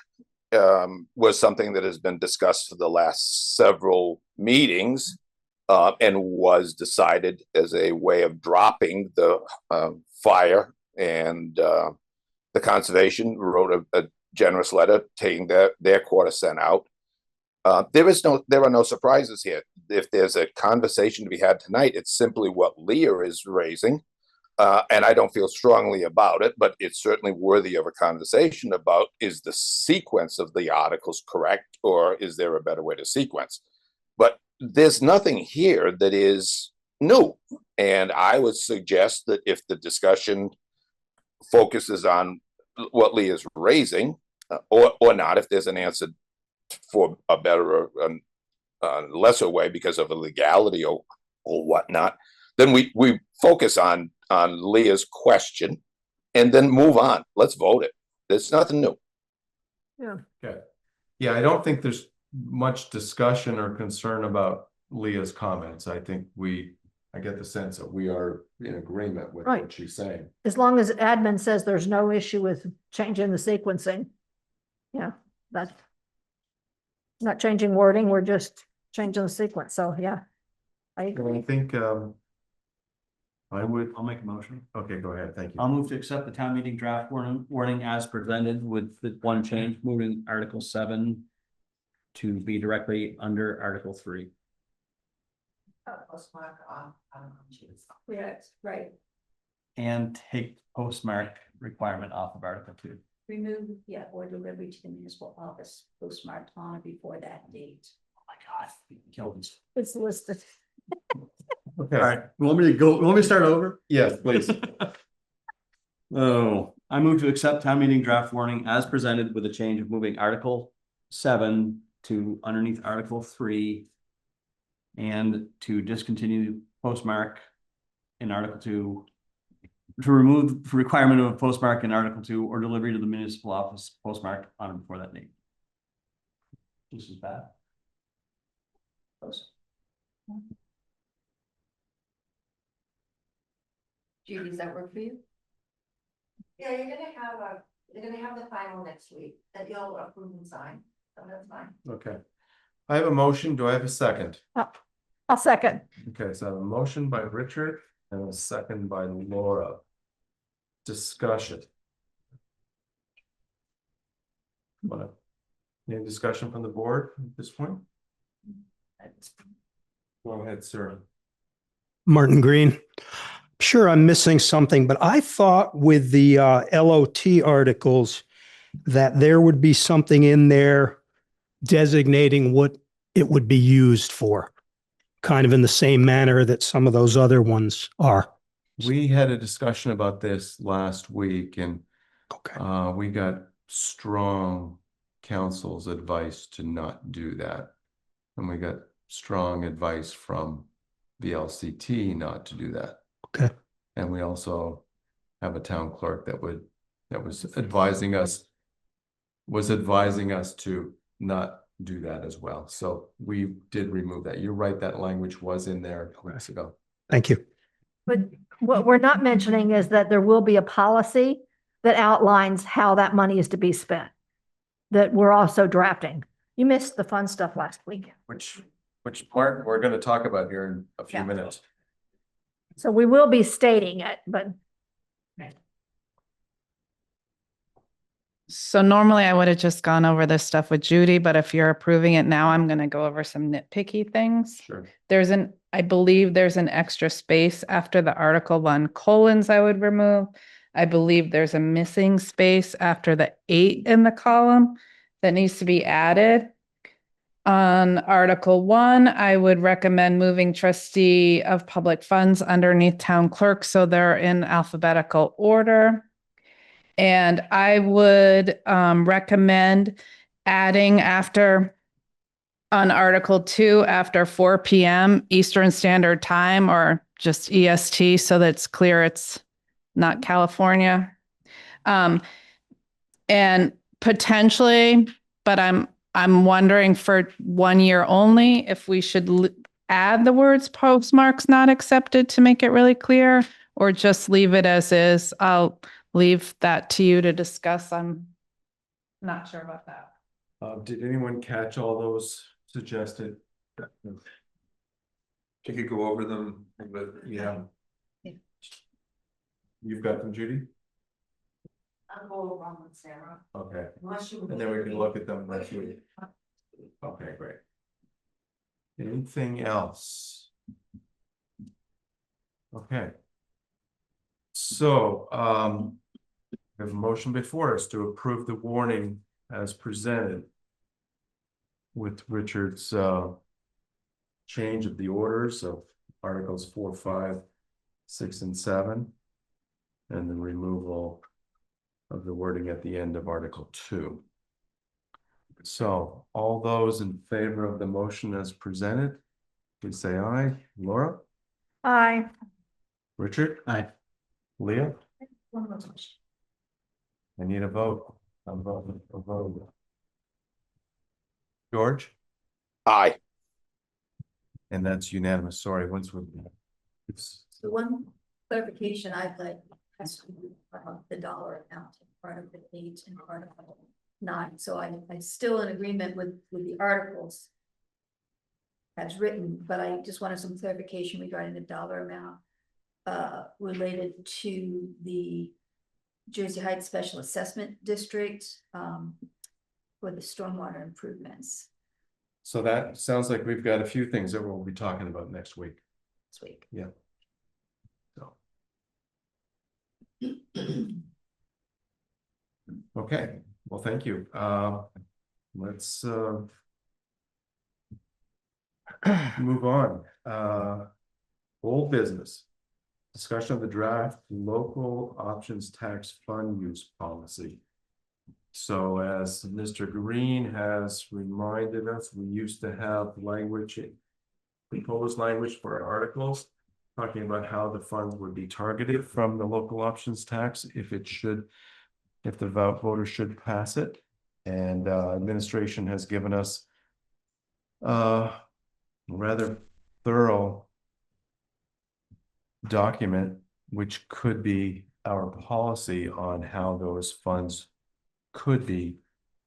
was something that has been discussed for the last several meetings and was decided as a way of dropping the fire, and the conservation wrote a generous letter taking their quarter-cent out. There are no surprises here. If there's a conversation to be had tonight, it's simply what Leah is raising. And I don't feel strongly about it, but it's certainly worthy of a conversation about, is the sequence of the articles correct, or is there a better way to sequence? But there's nothing here that is new. And I would suggest that if the discussion focuses on what Leah's raising, or not, if there's an answer for a better or lesser way because of a legality or whatnot, then we focus on Leah's question and then move on. Let's vote it. There's nothing new. Yeah. Okay. Yeah, I don't think there's much discussion or concern about Leah's comments. I think I get the sense that we are in agreement with Right. what she's saying. As long as admin says there's no issue with changing the sequencing. Yeah, that's not changing wording, we're just changing the sequence. So yeah, I agree. I think I would. I'll make a motion. Okay, go ahead. Thank you. I'll move to accept the town meeting draft warning as presented with the one change, moving Article 7 to be directly under Article 3. Yeah, right. And take postmark requirement off of Article 2. Remove, yeah, or delivery to the municipal office postmarked on or before that date. Oh my God, killed this. It's listed. Okay. All right, you want me to go? You want me to start over? Yes, please. Oh, I move to accept town meeting draft warning as presented with a change of moving Article 7 to underneath Article 3 and to discontinue postmark in Article 2, to remove the requirement of a postmark in Article 2 or delivery to the municipal office postmark on or before that date. This is bad. Judy, does that work for you? Yeah, you're gonna have the final next week that you'll approve and sign, so that's fine. Okay. I have a motion. Do I have a second? I'll second. Okay, so I have a motion by Richard and a second by Laura. Discussion. Any discussion from the board at this point? Go ahead, sir. Martin Green. Sure, I'm missing something, but I thought with the LOT articles that there would be something in there designating what it would be used for, kind of in the same manner that some of those other ones are. We had a discussion about this last week, and Okay. we got strong counsel's advice to not do that. And we got strong advice from the LCT not to do that. Okay. And we also have a town clerk that was advising us to not do that as well. So we did remove that. You're right, that language was in there weeks ago. Thank you. But what we're not mentioning is that there will be a policy that outlines how that money is to be spent, that we're also drafting. You missed the fun stuff last week. Which part we're going to talk about here in a few Yeah. minutes. So we will be stating it, but So normally I would have just gone over this stuff with Judy, but if you're approving it now, I'm going to go over some nitpicky things. Sure. I believe there's an extra space after the Article 1 colons I would remove. I believe there's a missing space after the 8 in the column that needs to be added. On Article 1, I would recommend moving trustee of public funds underneath town clerk so they're in alphabetical order. And I would recommend adding after on Article 2 after 4 p.m. Eastern Standard Time, or just EST, so that it's clear it's not California. And potentially, but I'm wondering for 1 year only, if we should add the words postmarks not accepted to make it really clear, or just leave it as is. I'll leave that to you to discuss. I'm not sure about that. Did anyone catch all those suggested? You could go over them, but yeah. You've got them, Judy? I'll go along with Sarah. Okay, Unless you. and then we can look at them next week. Okay, great. Anything else? Okay. So, we have a motion before us to approve the warning as presented with Richard's change of the orders of Articles 4, 5, 6, and 7, and the removal of the wording at the end of Article 2. So all those in favor of the motion as presented, please say aye. Laura? Aye. Richard? Aye. Leah? One more question. I need a vote. A vote. George? Aye. And that's unanimous. Sorry, once we. So one clarification I'd like has to do the dollar amount, part of the 8 and part of the 9. So I'm still in agreement with the articles as written, but I just wanted some clarification regarding the dollar amount related to the Jersey Heights Special Assessment District for the stormwater improvements So that sounds like we've got a few things that we'll be talking about next week. this week. Yeah. So. Okay, well, thank you. Let's move on. Old business. Discussion of the draft local options tax fund use policy. So as Mr. Green has reminded us, we used to have language, proposed language for our articles, talking about how the funds would be targeted from the local options tax if the voters should pass it. And administration has given us rather thorough document, which could be our policy on how those funds could be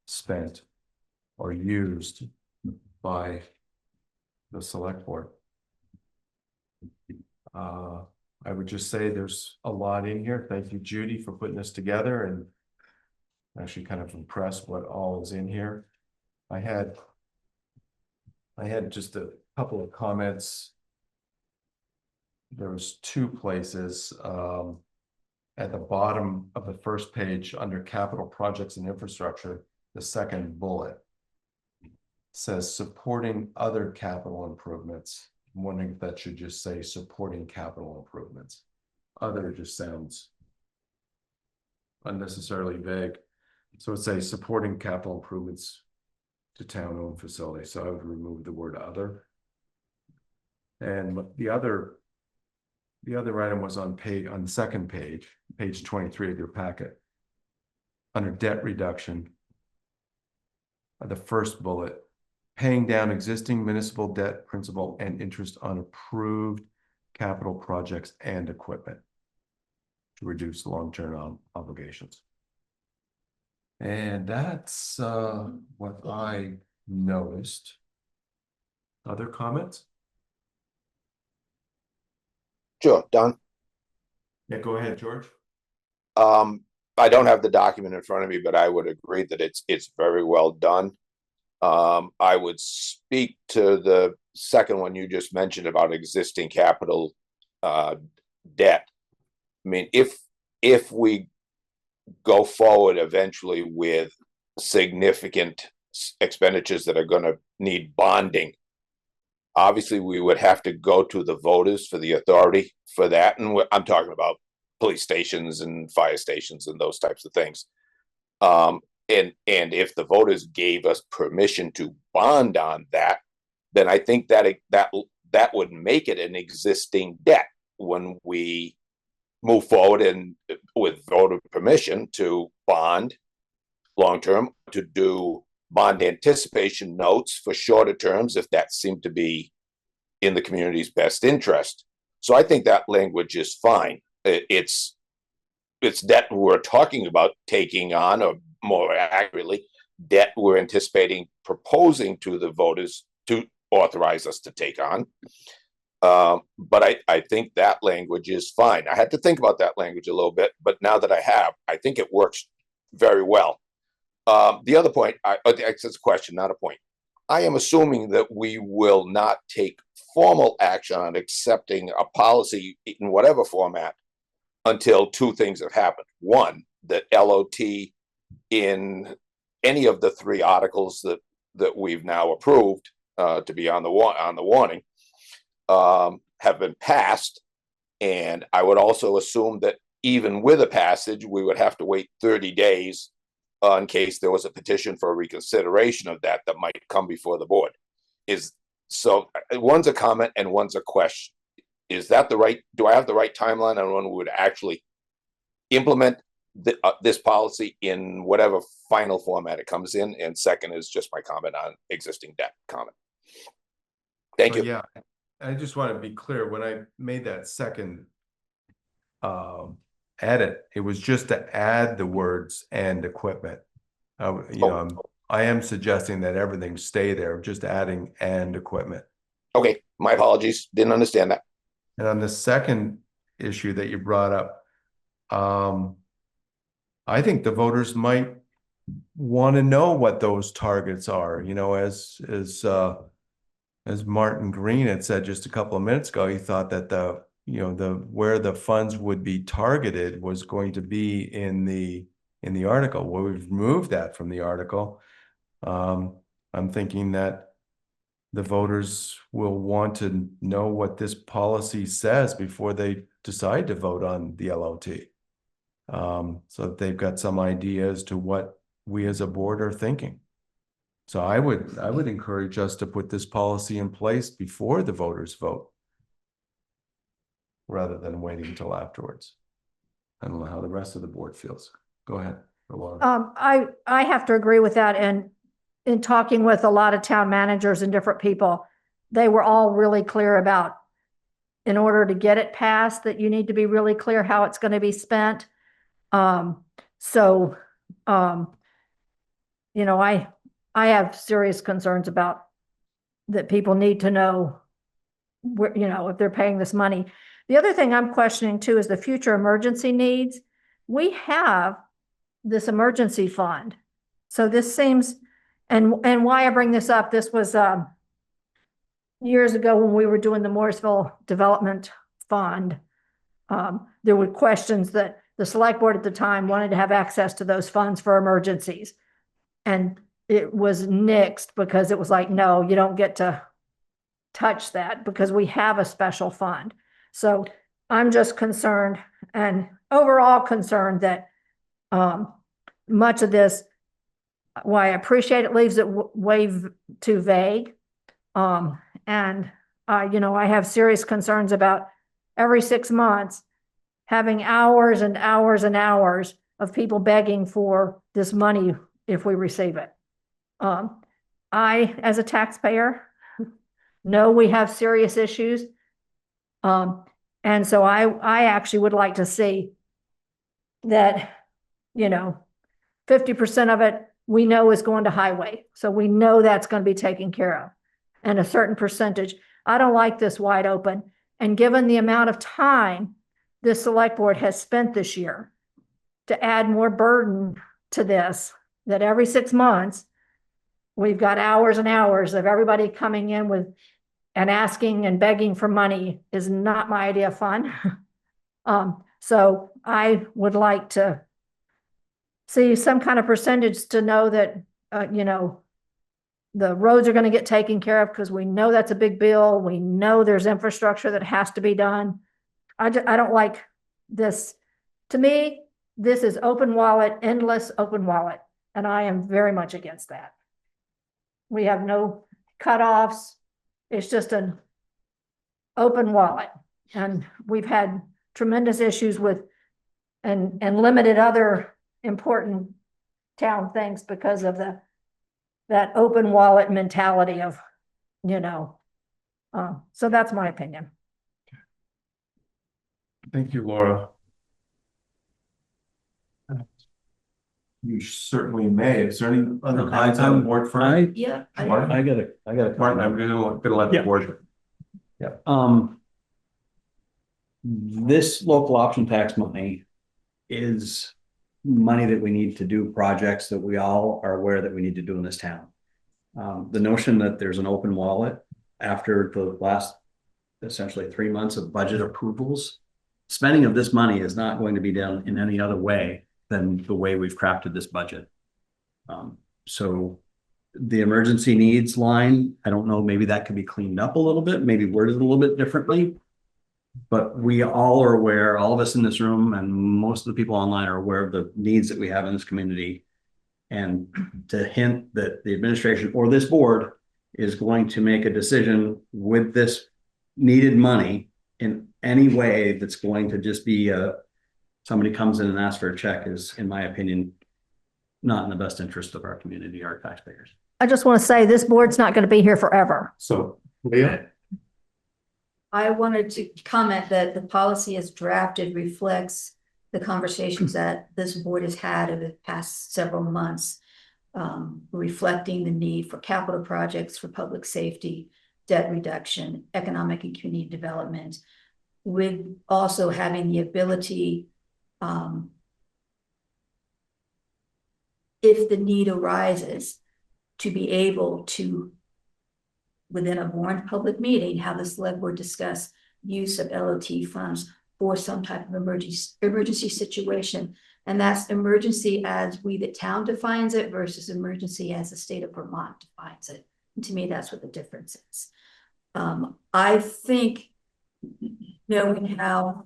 spent or used by the select board. I would just say there's a lot in here. Thank you, Judy, for putting this together, and actually kind of impressed what all is in here. I had just a couple of comments. There was 2 places at the bottom of the first page under capital projects and infrastructure, the second bullet says supporting other capital improvements. I'm wondering if that should just say supporting capital improvements. Other just sounds unnecessarily vague. So it says supporting capital improvements to town-owned facilities. So I would remove the word other. And the other item was on the second page, page 23 of your packet. Under debt reduction, the first bullet, paying down existing municipal debt principal and interest on approved capital projects and equipment to reduce long-term obligations. And that's what I noticed. Other comments? Sure, Don. Yeah, go ahead, George. I don't have the document in front of me, but I would agree that it's very well done. I would speak to the second one you just mentioned about existing capital debt. I mean, if we go forward eventually with significant expenditures that are going to need bonding, obviously we would have to go to the voters for the authority for that. And I'm talking about police stations and fire stations and those types of things. And if the voters gave us permission to bond on that, then I think that would make it an existing debt when we move forward and with voter permission to bond long-term, to do bond anticipation notes for shorter terms if that seemed to be in the community's best interest. So I think that language is fine. It's debt we're talking about taking on, or more accurately, debt we're anticipating proposing to the voters to authorize us to take on. But I think that language is fine. I had to think about that language a little bit, but now that I have, I think it works very well. The other point, it's a question, not a point. I am assuming that we will not take formal action on accepting a policy in whatever format until two things have happened. One, that LOT in any of the three articles that we've now approved to be on the warning have been passed. And I would also assume that even with a passage, we would have to wait 30 days in case there was a petition for a reconsideration of that might come before the board. So one's a comment and one's a question. Is that do I have the right timeline on when we would actually implement this policy in whatever final format it comes in? And second is just my comment on existing debt comment. Thank you. Yeah, I just want to be clear, when I made that second edit, it was just to add the words "and equipment." I am suggesting that everything stay there, just adding "and equipment." Okay, my apologies. Didn't understand that. And on the second issue that you brought up, I think the voters might want to know what those targets are. As Martin Green had said just a couple of minutes ago, he thought that where the funds would be targeted was going to be in the article. Well, we've removed that from the article. I'm thinking that the voters will want to know what this policy says before they decide to vote on the LOT. So that they've got some idea as to what we as a board are thinking. So I would encourage us to put this policy in place before the voters vote, rather than waiting until afterwards. I don't know how the rest of the board feels. Go ahead, Laura. I have to agree with that. And in talking with a lot of town managers and different people, they were all really clear about, in order to get it passed, that you need to be really clear how it's going to be spent. I have serious concerns about that. People need to know where, if they're paying this money. The other thing I'm questioning too is the future emergency needs. We have this emergency fund. So this seems, and why I bring this up, this was years ago when we were doing the Morrisville Development Fund. There were questions that the select board at the time wanted to have access to those funds for emergencies. And it was nixed because it was like, no, you don't get to touch that because we have a special fund. So I'm just concerned, and overall concerned, that much of this, why I appreciate it, leaves it way too vague. And I have serious concerns about every 6 months having hours and hours and hours of people begging for this money if we receive it. I, as a taxpayer, know we have serious issues. And so I actually would like to see that, 50% of it we know is going to highway. So we know that's going to be taken care of. And a certain percentage. I don't like this wide open. And given the amount of time this select board has spent this year to add more burden to this, that every 6 months, we've got hours and hours of everybody coming in with and asking and begging for money, is not my idea of fun. So I would like to see some kind of percentage to know that, the roads are going to get taken care of, because we know that's a big bill. We know there's infrastructure that has to be done. I don't like this. To me, this is open wallet, endless open wallet. And I am very much against that. We have no cutoffs. It's just an open wallet. And we've had tremendous issues with and limited other important town things because of that open wallet mentality of, so that's my opinion. Thank you, Laura. You certainly may. Is there any other comments on the board for? Yeah. Martin? I got a Martin, I'm gonna let the Yeah. board. This local option tax money is money that we need to do projects that we all are aware that we need to do in this town. The notion that there's an open wallet after the last essentially 3 months of budget approvals, spending of this money is not going to be done in any other way than the way we've crafted this budget. So the emergency needs line, I don't know, maybe that could be cleaned up a little bit, maybe worded a little bit differently. But we all are aware, all of us in this room and most of the people online are aware of the needs that we have in this community. And to hint that the administration or this board is going to make a decision with this needed money in any way that's going to just be somebody comes in and asks for a check is, in my opinion, not in the best interest of our community, our taxpayers. I just want to say this board's not going to be here forever. So, Leah? I wanted to comment that the policy as drafted reflects the conversations that this board has had over the past several months, reflecting the need for capital projects for public safety, debt reduction, economic and community development, with also having the ability, if the need arises, to be able to, within a warned public meeting, have the select board discuss use of LOT funds for some type of emergency situation. And that's emergency as we, the town, defines it versus emergency as the state of Vermont defines it. And to me, that's what the difference is. I think knowing how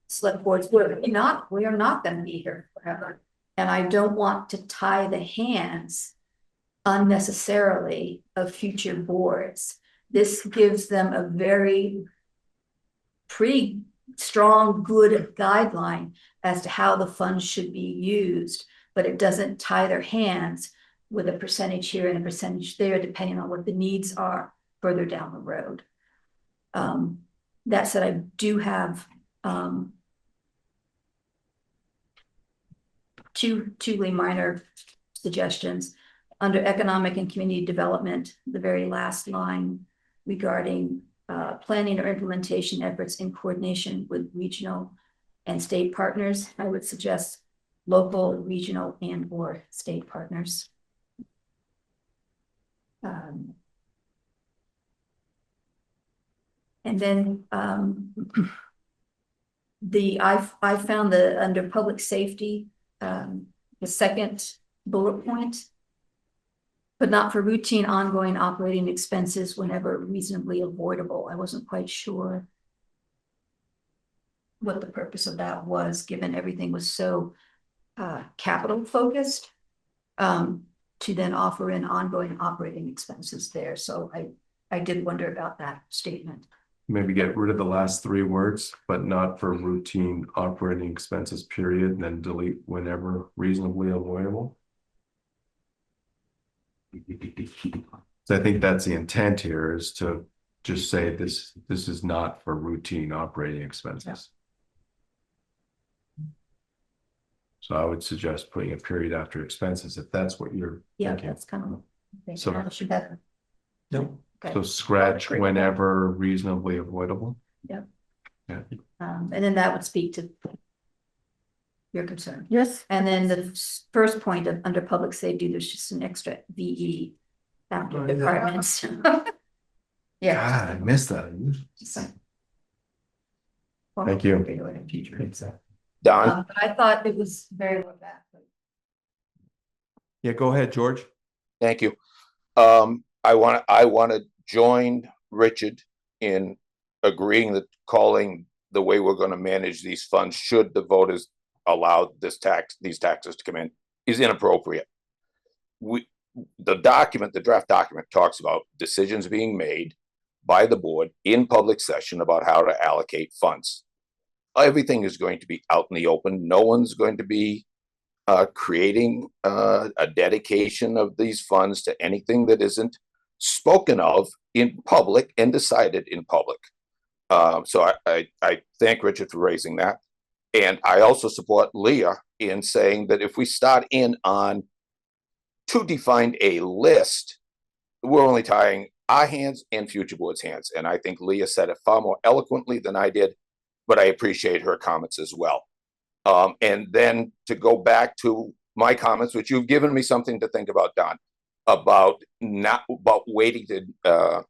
select boards work, we are not going to be here forever. And I don't want to tie the hands unnecessarily of future boards. This gives them a pretty strong, good guideline as to how the funds should be used, but it doesn't tie their hands with a percentage here and a percentage there, depending on what the needs are further down the road. That said, I do have two minor suggestions. Under economic and community development, the very last line regarding planning or implementation efforts in coordination with regional and state partners, I would suggest local, regional, and or state partners. And then I found the under public safety, the second bullet point, but not for routine ongoing operating expenses whenever reasonably avoidable. I wasn't quite sure what the purpose of that was, given everything was so capital focused, to then offer in ongoing operating expenses there. So I did wonder about that statement. Maybe get rid of the last 3 words, but not for routine operating expenses, period, and then delete whenever reasonably avoidable. So I think that's the intent here, is to just say this is not for routine operating expenses. Yeah. So I would suggest putting a period after expenses if that's what you're thinking. That's kind of So I should have. Yep. Okay. So scratch whenever reasonably avoidable. Yep. Yeah. And then that would speak to your concern. Yes. And then the first point of under public safety, there's just an extra VE after departments. Yeah. God, I missed that. Thank you. Don? But I thought it was very well back. Yeah, go ahead, George. Thank you. I want to join Richard in agreeing that calling the way we're going to manage these funds, should the voters allow these taxes to come in, is inappropriate. the document, the draft document talks about decisions being made by the board in public session about how to allocate funds. Everything is going to be out in the open. No one's going to be creating a dedication of these funds to anything that isn't spoken of in public and decided in public. So I thank Richard for raising that. And I also support Leah in saying that if we start in on to define a list, we're only tying our hands and future board's hands. And I think Leah said it far more eloquently than I did, but I appreciate her comments as well. And then to go back to my comments, which you've given me something to think about, Don, about waiting to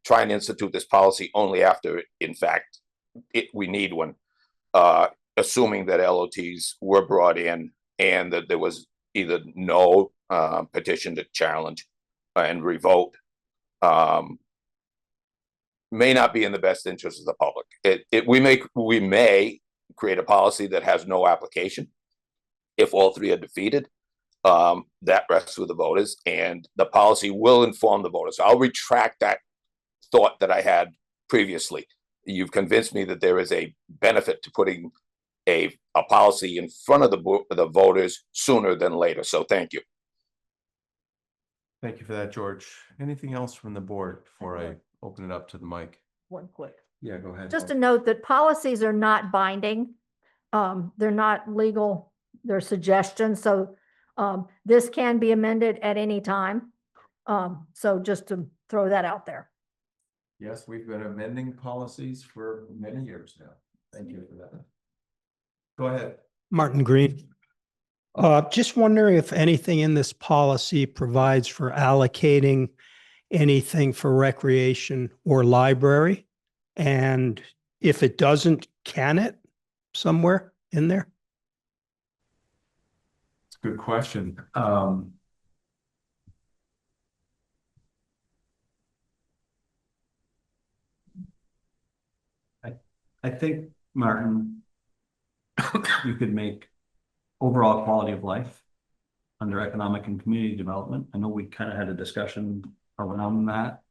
try and institute this policy only after, in fact, we need one, assuming that LOTs were brought in and that there was either no petition to challenge and revote, may not be in the best interest of the public. We may create a policy that has no application if all three are defeated. That rests with the voters, and the policy will inform the voters. I'll retract that thought that I had previously. You've convinced me that there is a benefit to putting a policy in front of the voters sooner than later. So thank you. Thank you for that, George. Anything else from the board before I open it up to the mic? One quick. Yeah, go ahead. Just to note that policies are not binding. They're not legal, they're suggestions. So this can be amended at any time. So just to throw that out there. Yes, we've been amending policies for many years now. Thank you for that. Go ahead. Martin Green. Just wondering if anything in this policy provides for allocating anything for recreation or library. And if it doesn't, can it somewhere in there? It's a good question. I think, Martin, you could make overall quality of life under economic and community development. I know we kind of had a discussion around that.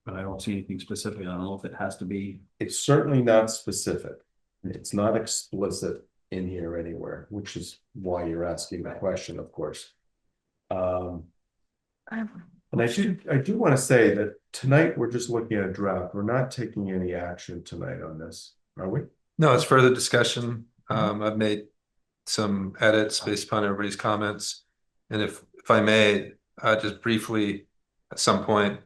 But I don't see anything specific. I don't know if it has to be. It's certainly not specific. It's not explicit in here anywhere, which is why you're asking the question, of course. And I do want to say that tonight we're just looking at a draft. We're not taking any action tonight on this, are we? No, it's further discussion. I've made some edits based upon everybody's comments. And if I may, just briefly at some point,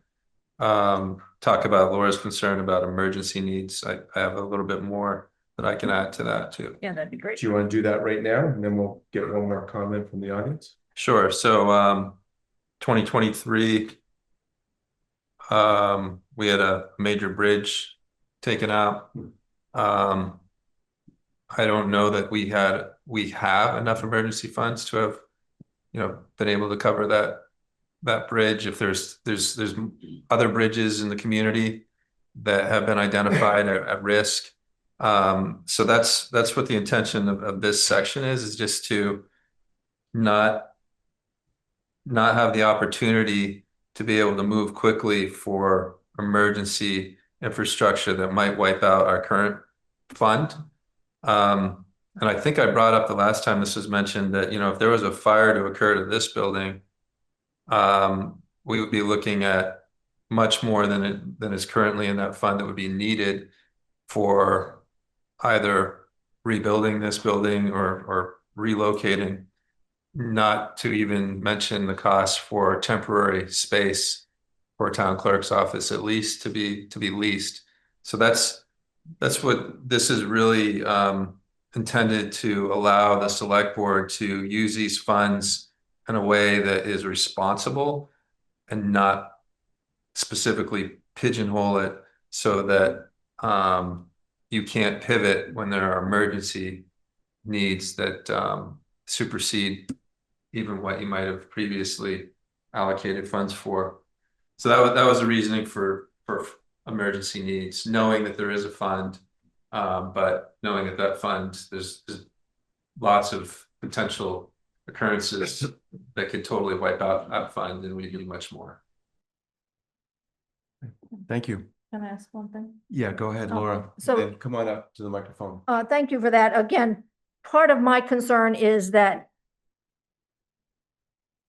talk about Laura's concern about emergency needs. I have a little bit more that I can add to that too. Yeah, that'd be great. Do you want to do that right now? And then we'll get one more comment from the audience. Sure. So 2023, we had a major bridge taken out. I don't know that we have enough emergency funds to have, been able to cover that bridge. If there's other bridges in the community that have been identified at risk. So that's what the intention of this section is just to not have the opportunity to be able to move quickly for emergency infrastructure that might wipe out our current fund. And I think I brought up the last time this was mentioned that, if there was a fire to occur to this building, we would be looking at much more than is currently in that fund that would be needed for either rebuilding this building or relocating, not to even mention the cost for temporary space for a town clerk's office, at least to be leased. So that's what this is really intended to allow the select board to use these funds in a way that is responsible and not specifically pigeonhole it so that you can't pivot when there are emergency needs that supersede even what you might have previously allocated funds for. So that was the reasoning for emergency needs, knowing that there is a fund But knowing that that fund, there's lots of potential occurrences that could totally wipe out that fund, and we need much more. Thank you. Can I ask one thing? Yeah, go ahead, Oh, Laura. so- Then come on up to the microphone. Thank you for that. Again, part of my concern is that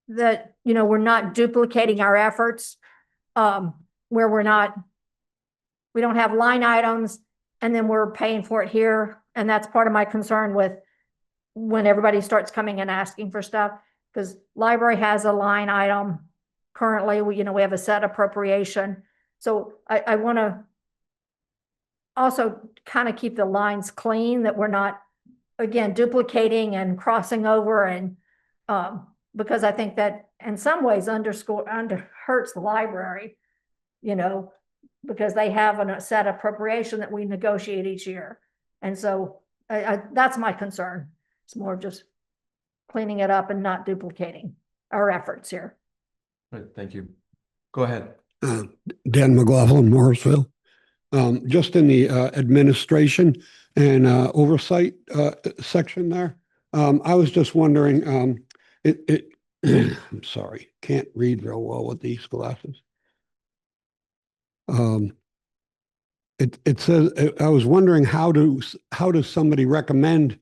we're not duplicating our efforts, where we don't have line items and then we're paying for it here. And that's part of my concern with when everybody starts coming and asking for stuff, because library has a line item. Currently, we have a set appropriation. So I want to also kind of keep the lines clean, that we're not, again, duplicating and crossing over, and because I think that in some ways hurts the library, because they have a set appropriation that we negotiate each year. And so that's my concern. It's more just cleaning it up and not duplicating our efforts here. Right, thank you. Go ahead. Dan McLaughlin, Morrisville. Just in the administration and oversight section there, I was just wondering, I'm sorry, can't read real well with these glasses. It says, I was wondering how does somebody recommend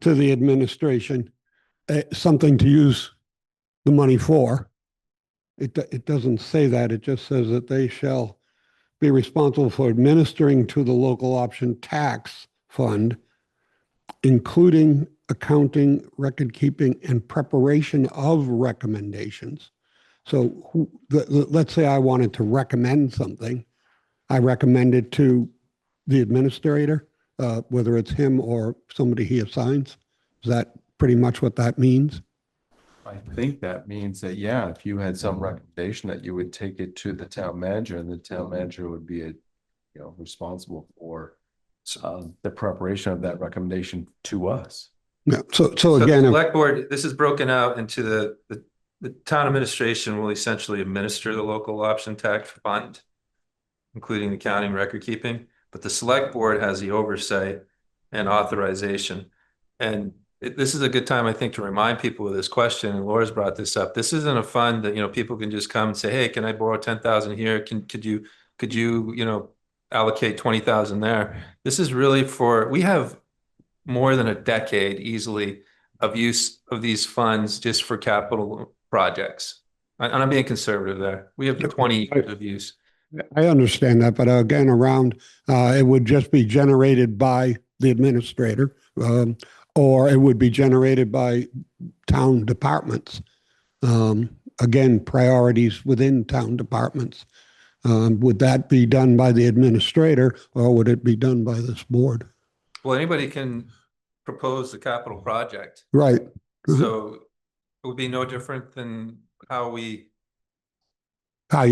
to the administration something to use the money for? It doesn't say that. It just says that they shall be responsible for administering to the local option tax fund, including accounting, record keeping, and preparation of recommendations. So let's say I wanted to recommend something. I recommend it to the administrator, whether it's him or somebody he assigns. Is that pretty much what that means? I think that means that, yeah, if you had some recommendation, that you would take it to the town manager, and the town manager would be, responsible for the preparation of that recommendation to us. Yeah. So So again, the select board, this is broken out into the town administration will essentially administer the local option tax fund, including accounting, record keeping, but the select board has the oversight and authorization. And this is a good time, I think, to remind people of this question, and Laura's brought this up. This isn't a fund that, people can just come and say, hey, can I borrow 10,000 here? Could you allocate 20,000 there? This is really we have more than a decade easily of use of these funds just for capital projects. And I'm being conservative there. We have 20 years of use. I understand that, but again, it would just be generated by the administrator, or it would be generated by town departments. Again, priorities within town departments. Would that be done by the administrator, or would it be done by this board? Well, anybody can propose the capital project. Right. So it would be no different than how you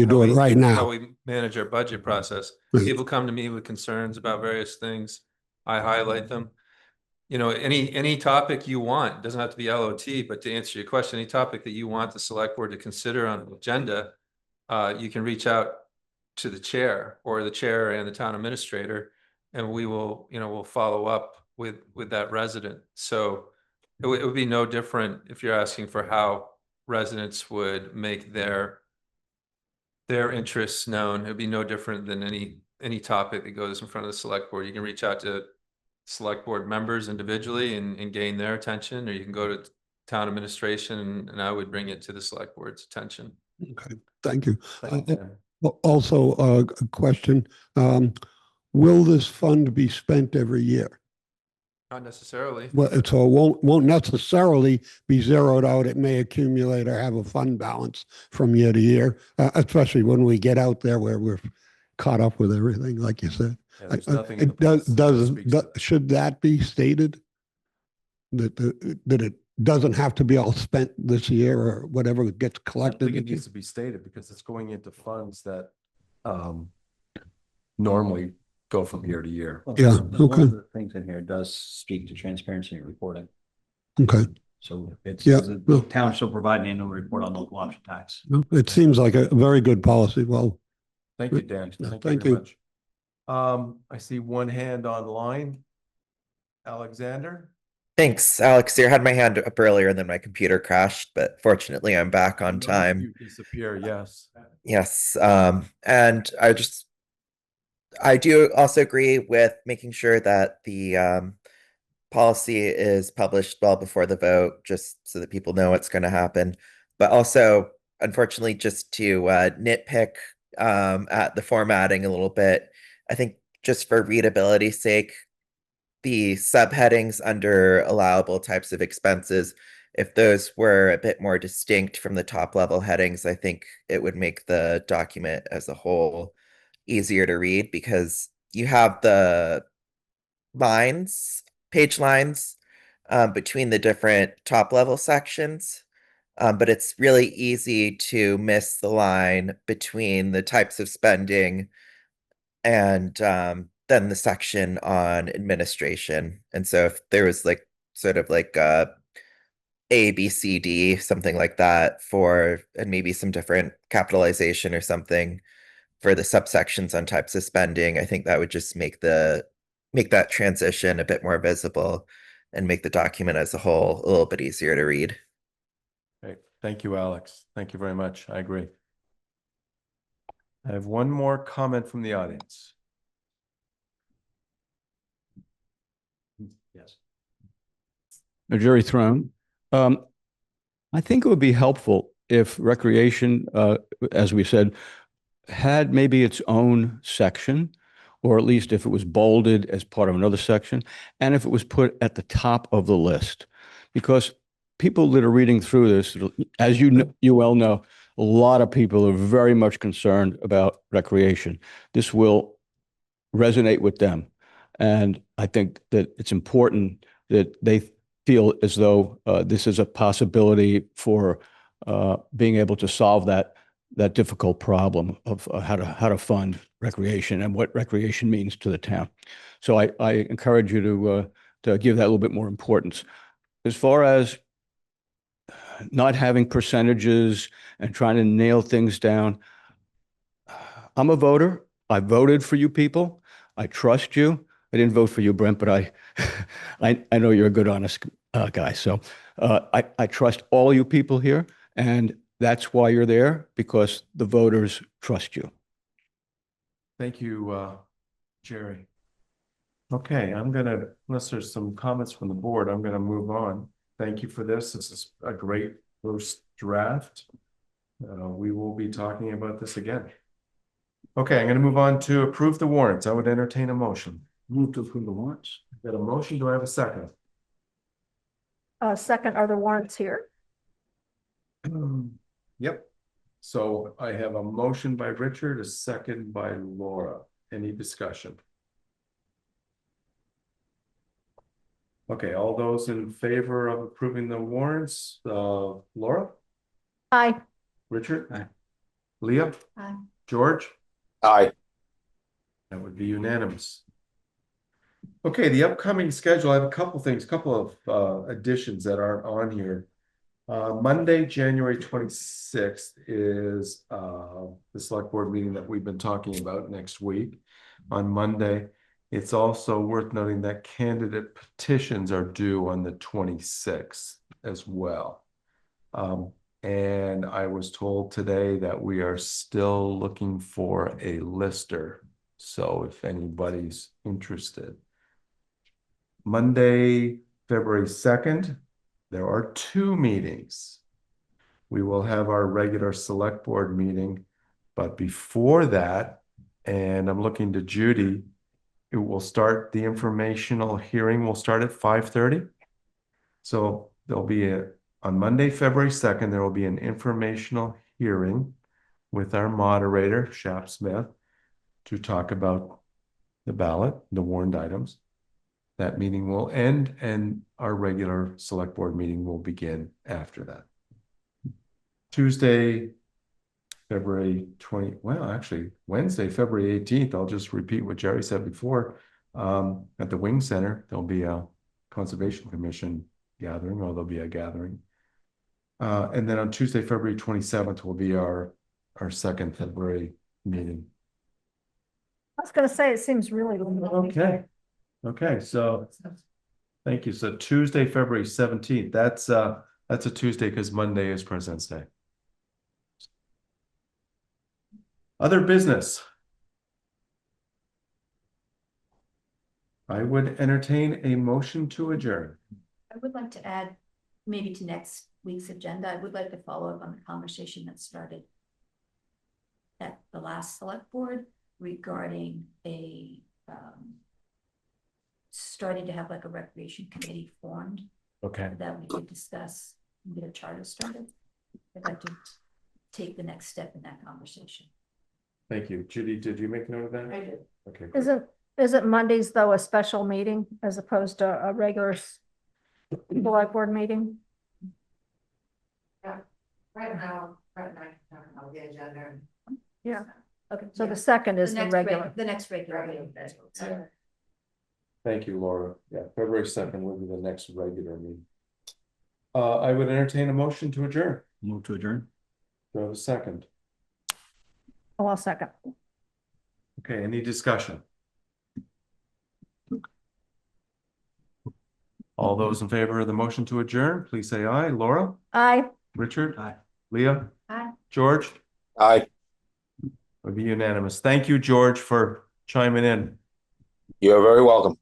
do it right now. How we manage our budget process. Right. People come to me with concerns about various things. I highlight them. Any topic you want, doesn't have to be LOT, but to answer your question, any topic that you want the select board to consider on the agenda, you can reach out to the chair or the chair and the town administrator, and we will, we'll follow up with that resident. So it would be no different if you're asking for how residents would make their interests known. It'd be no different than any topic that goes in front of the select board. You can reach out to select board members individually and gain their attention, or you can go to town administration and I would bring it to the select board's attention. Okay, thank you. Thank you, Dan. Also, a question, will this fund be spent every year? Not necessarily. Well, so it won't necessarily be zeroed out. It may accumulate or have a fund balance from year to year, especially when we get out there where we're caught up with everything, like you said. Yeah, there's nothing in It the does, plan that speaks to that. should that be stated? That it doesn't have to be all spent this year or whatever gets I don't collected. think it needs to be stated, because it's going into funds that normally go from year to year. Yeah, One okay. of the things in here does speak to transparency and reporting. Okay. So it's, Yeah, the well- town shall provide an annual report on local option tax. It seems like a very good policy. Well, Thank you, Dan. Yeah, Thank thank very you. much. I see one hand online. Alexander? Thanks, Alex. I had my hand up earlier and then my computer crashed, but fortunately I'm back on Noticed time. You disappear, yes. Yes, and I do also agree with making sure that the policy is published well before the vote, just so that people know what's going to happen. But also, unfortunately, just to nitpick at the formatting a little bit, I think just for readability's sake, the subheadings under allowable types of expenses, if those were a bit more distinct from the top level headings, I think it would make the document as a whole easier to read, because you have the lines, page lines, between the different top level sections. But it's really easy to miss the line between the types of spending and then the section on administration. And so if there was like sort of like A, B, C, D, something like that for, and maybe some different capitalization or something for the subsections on types of spending, I think that would just make that transition a bit more visible and make the document as a whole a little bit easier to read. Okay, thank you, Alex. Thank you very much. I agree. I have one more comment from the audience. Yes. Jerry Throne. I think it would be helpful if recreation, as we said, had maybe its own section, or at least if it was bolded as part of another section, and if it was put at the top of the list. Because people that are reading through this, as you well know, a lot of people are very much concerned about recreation. This will resonate with them. And I think that it's important that they feel as though this is a possibility for being able to solve that difficult problem of how to fund recreation and what recreation means to the town. So I encourage you to give that a little bit more importance. As far as not having percentages and trying to nail things down, I'm a voter. I voted for you people. I trust you. I didn't vote for you, Brent, but I know you're a good, honest guy. So I trust all you people here, and that's why you're there, because the voters trust you. Thank you, Jerry. Okay, unless there's some comments from the board, I'm gonna move on. Thank you for this. This is a great first draft. We will be talking about this again. Okay, I'm gonna move on to approve the warrants. I would entertain a motion. Move to approve the warrants. Got a motion? Do I have a second? Second, are the warrants here? Yep. So I have a motion by Richard, a second by Laura. Any discussion? Okay, all those in favor of approving the warrants, Laura? Aye. Richard? Aye. Leah? Aye. George? Aye. That would be unanimous. Okay, the upcoming schedule, I have a couple of additions that aren't on here. Monday, January 26th is the select board meeting that we've been talking about next week. On Monday, it's also worth noting that candidate petitions are due on the 26th as well. And I was told today that we are still looking for a lister. So if anybody's interested. Monday, February 2nd, there are 2 meetings. We will have our regular select board meeting, but before that, and I'm looking to Judy, it will start, the informational hearing will start at 5:30. So there'll be on Monday, February 2nd, there will be an informational hearing with our moderator, Shap Smith, to talk about the ballot, the warrant items. That meeting will end and our regular select board meeting will begin after that. Tuesday, February 20, well, actually Wednesday, February 18th, I'll just repeat what Jerry said before. At the Wing Center, there'll be a Conservation Commission gathering, or there'll be a gathering. And then on Tuesday, February 27th will be our second February meeting. was gonna say, it seems really. Okay. Okay, so thank you. So Tuesday, February 17th, that's a Tuesday because Monday is President's Day. Other business. I would entertain a motion to adjourn. I would like to add, maybe to next week's agenda, I would like to follow up on the conversation that started at the last select board regarding a, starting to have like a recreation committee formed Okay. that we could discuss and get a charter started. I'd like to take the next step in that conversation. Thank you. Judy, did you make note of that? I did. Okay. Great. Isn't Mondays though a special meeting as opposed to a regular select board meeting? Right now, the agenda. Yeah. Okay. So the second is the next regular. The next regular meeting. Thank you, Laura. Yeah, February 2nd will be the next regular meeting. I would entertain a motion to adjourn. Move to adjourn. Do I have a second? Oh, I'll second. Okay, any discussion? All those in favor of the motion to adjourn, please say aye. Laura? Aye. Richard? Aye. Leah? Aye. George? Aye, Would be unanimous. Thank you, George, for chiming in. you're very welcome.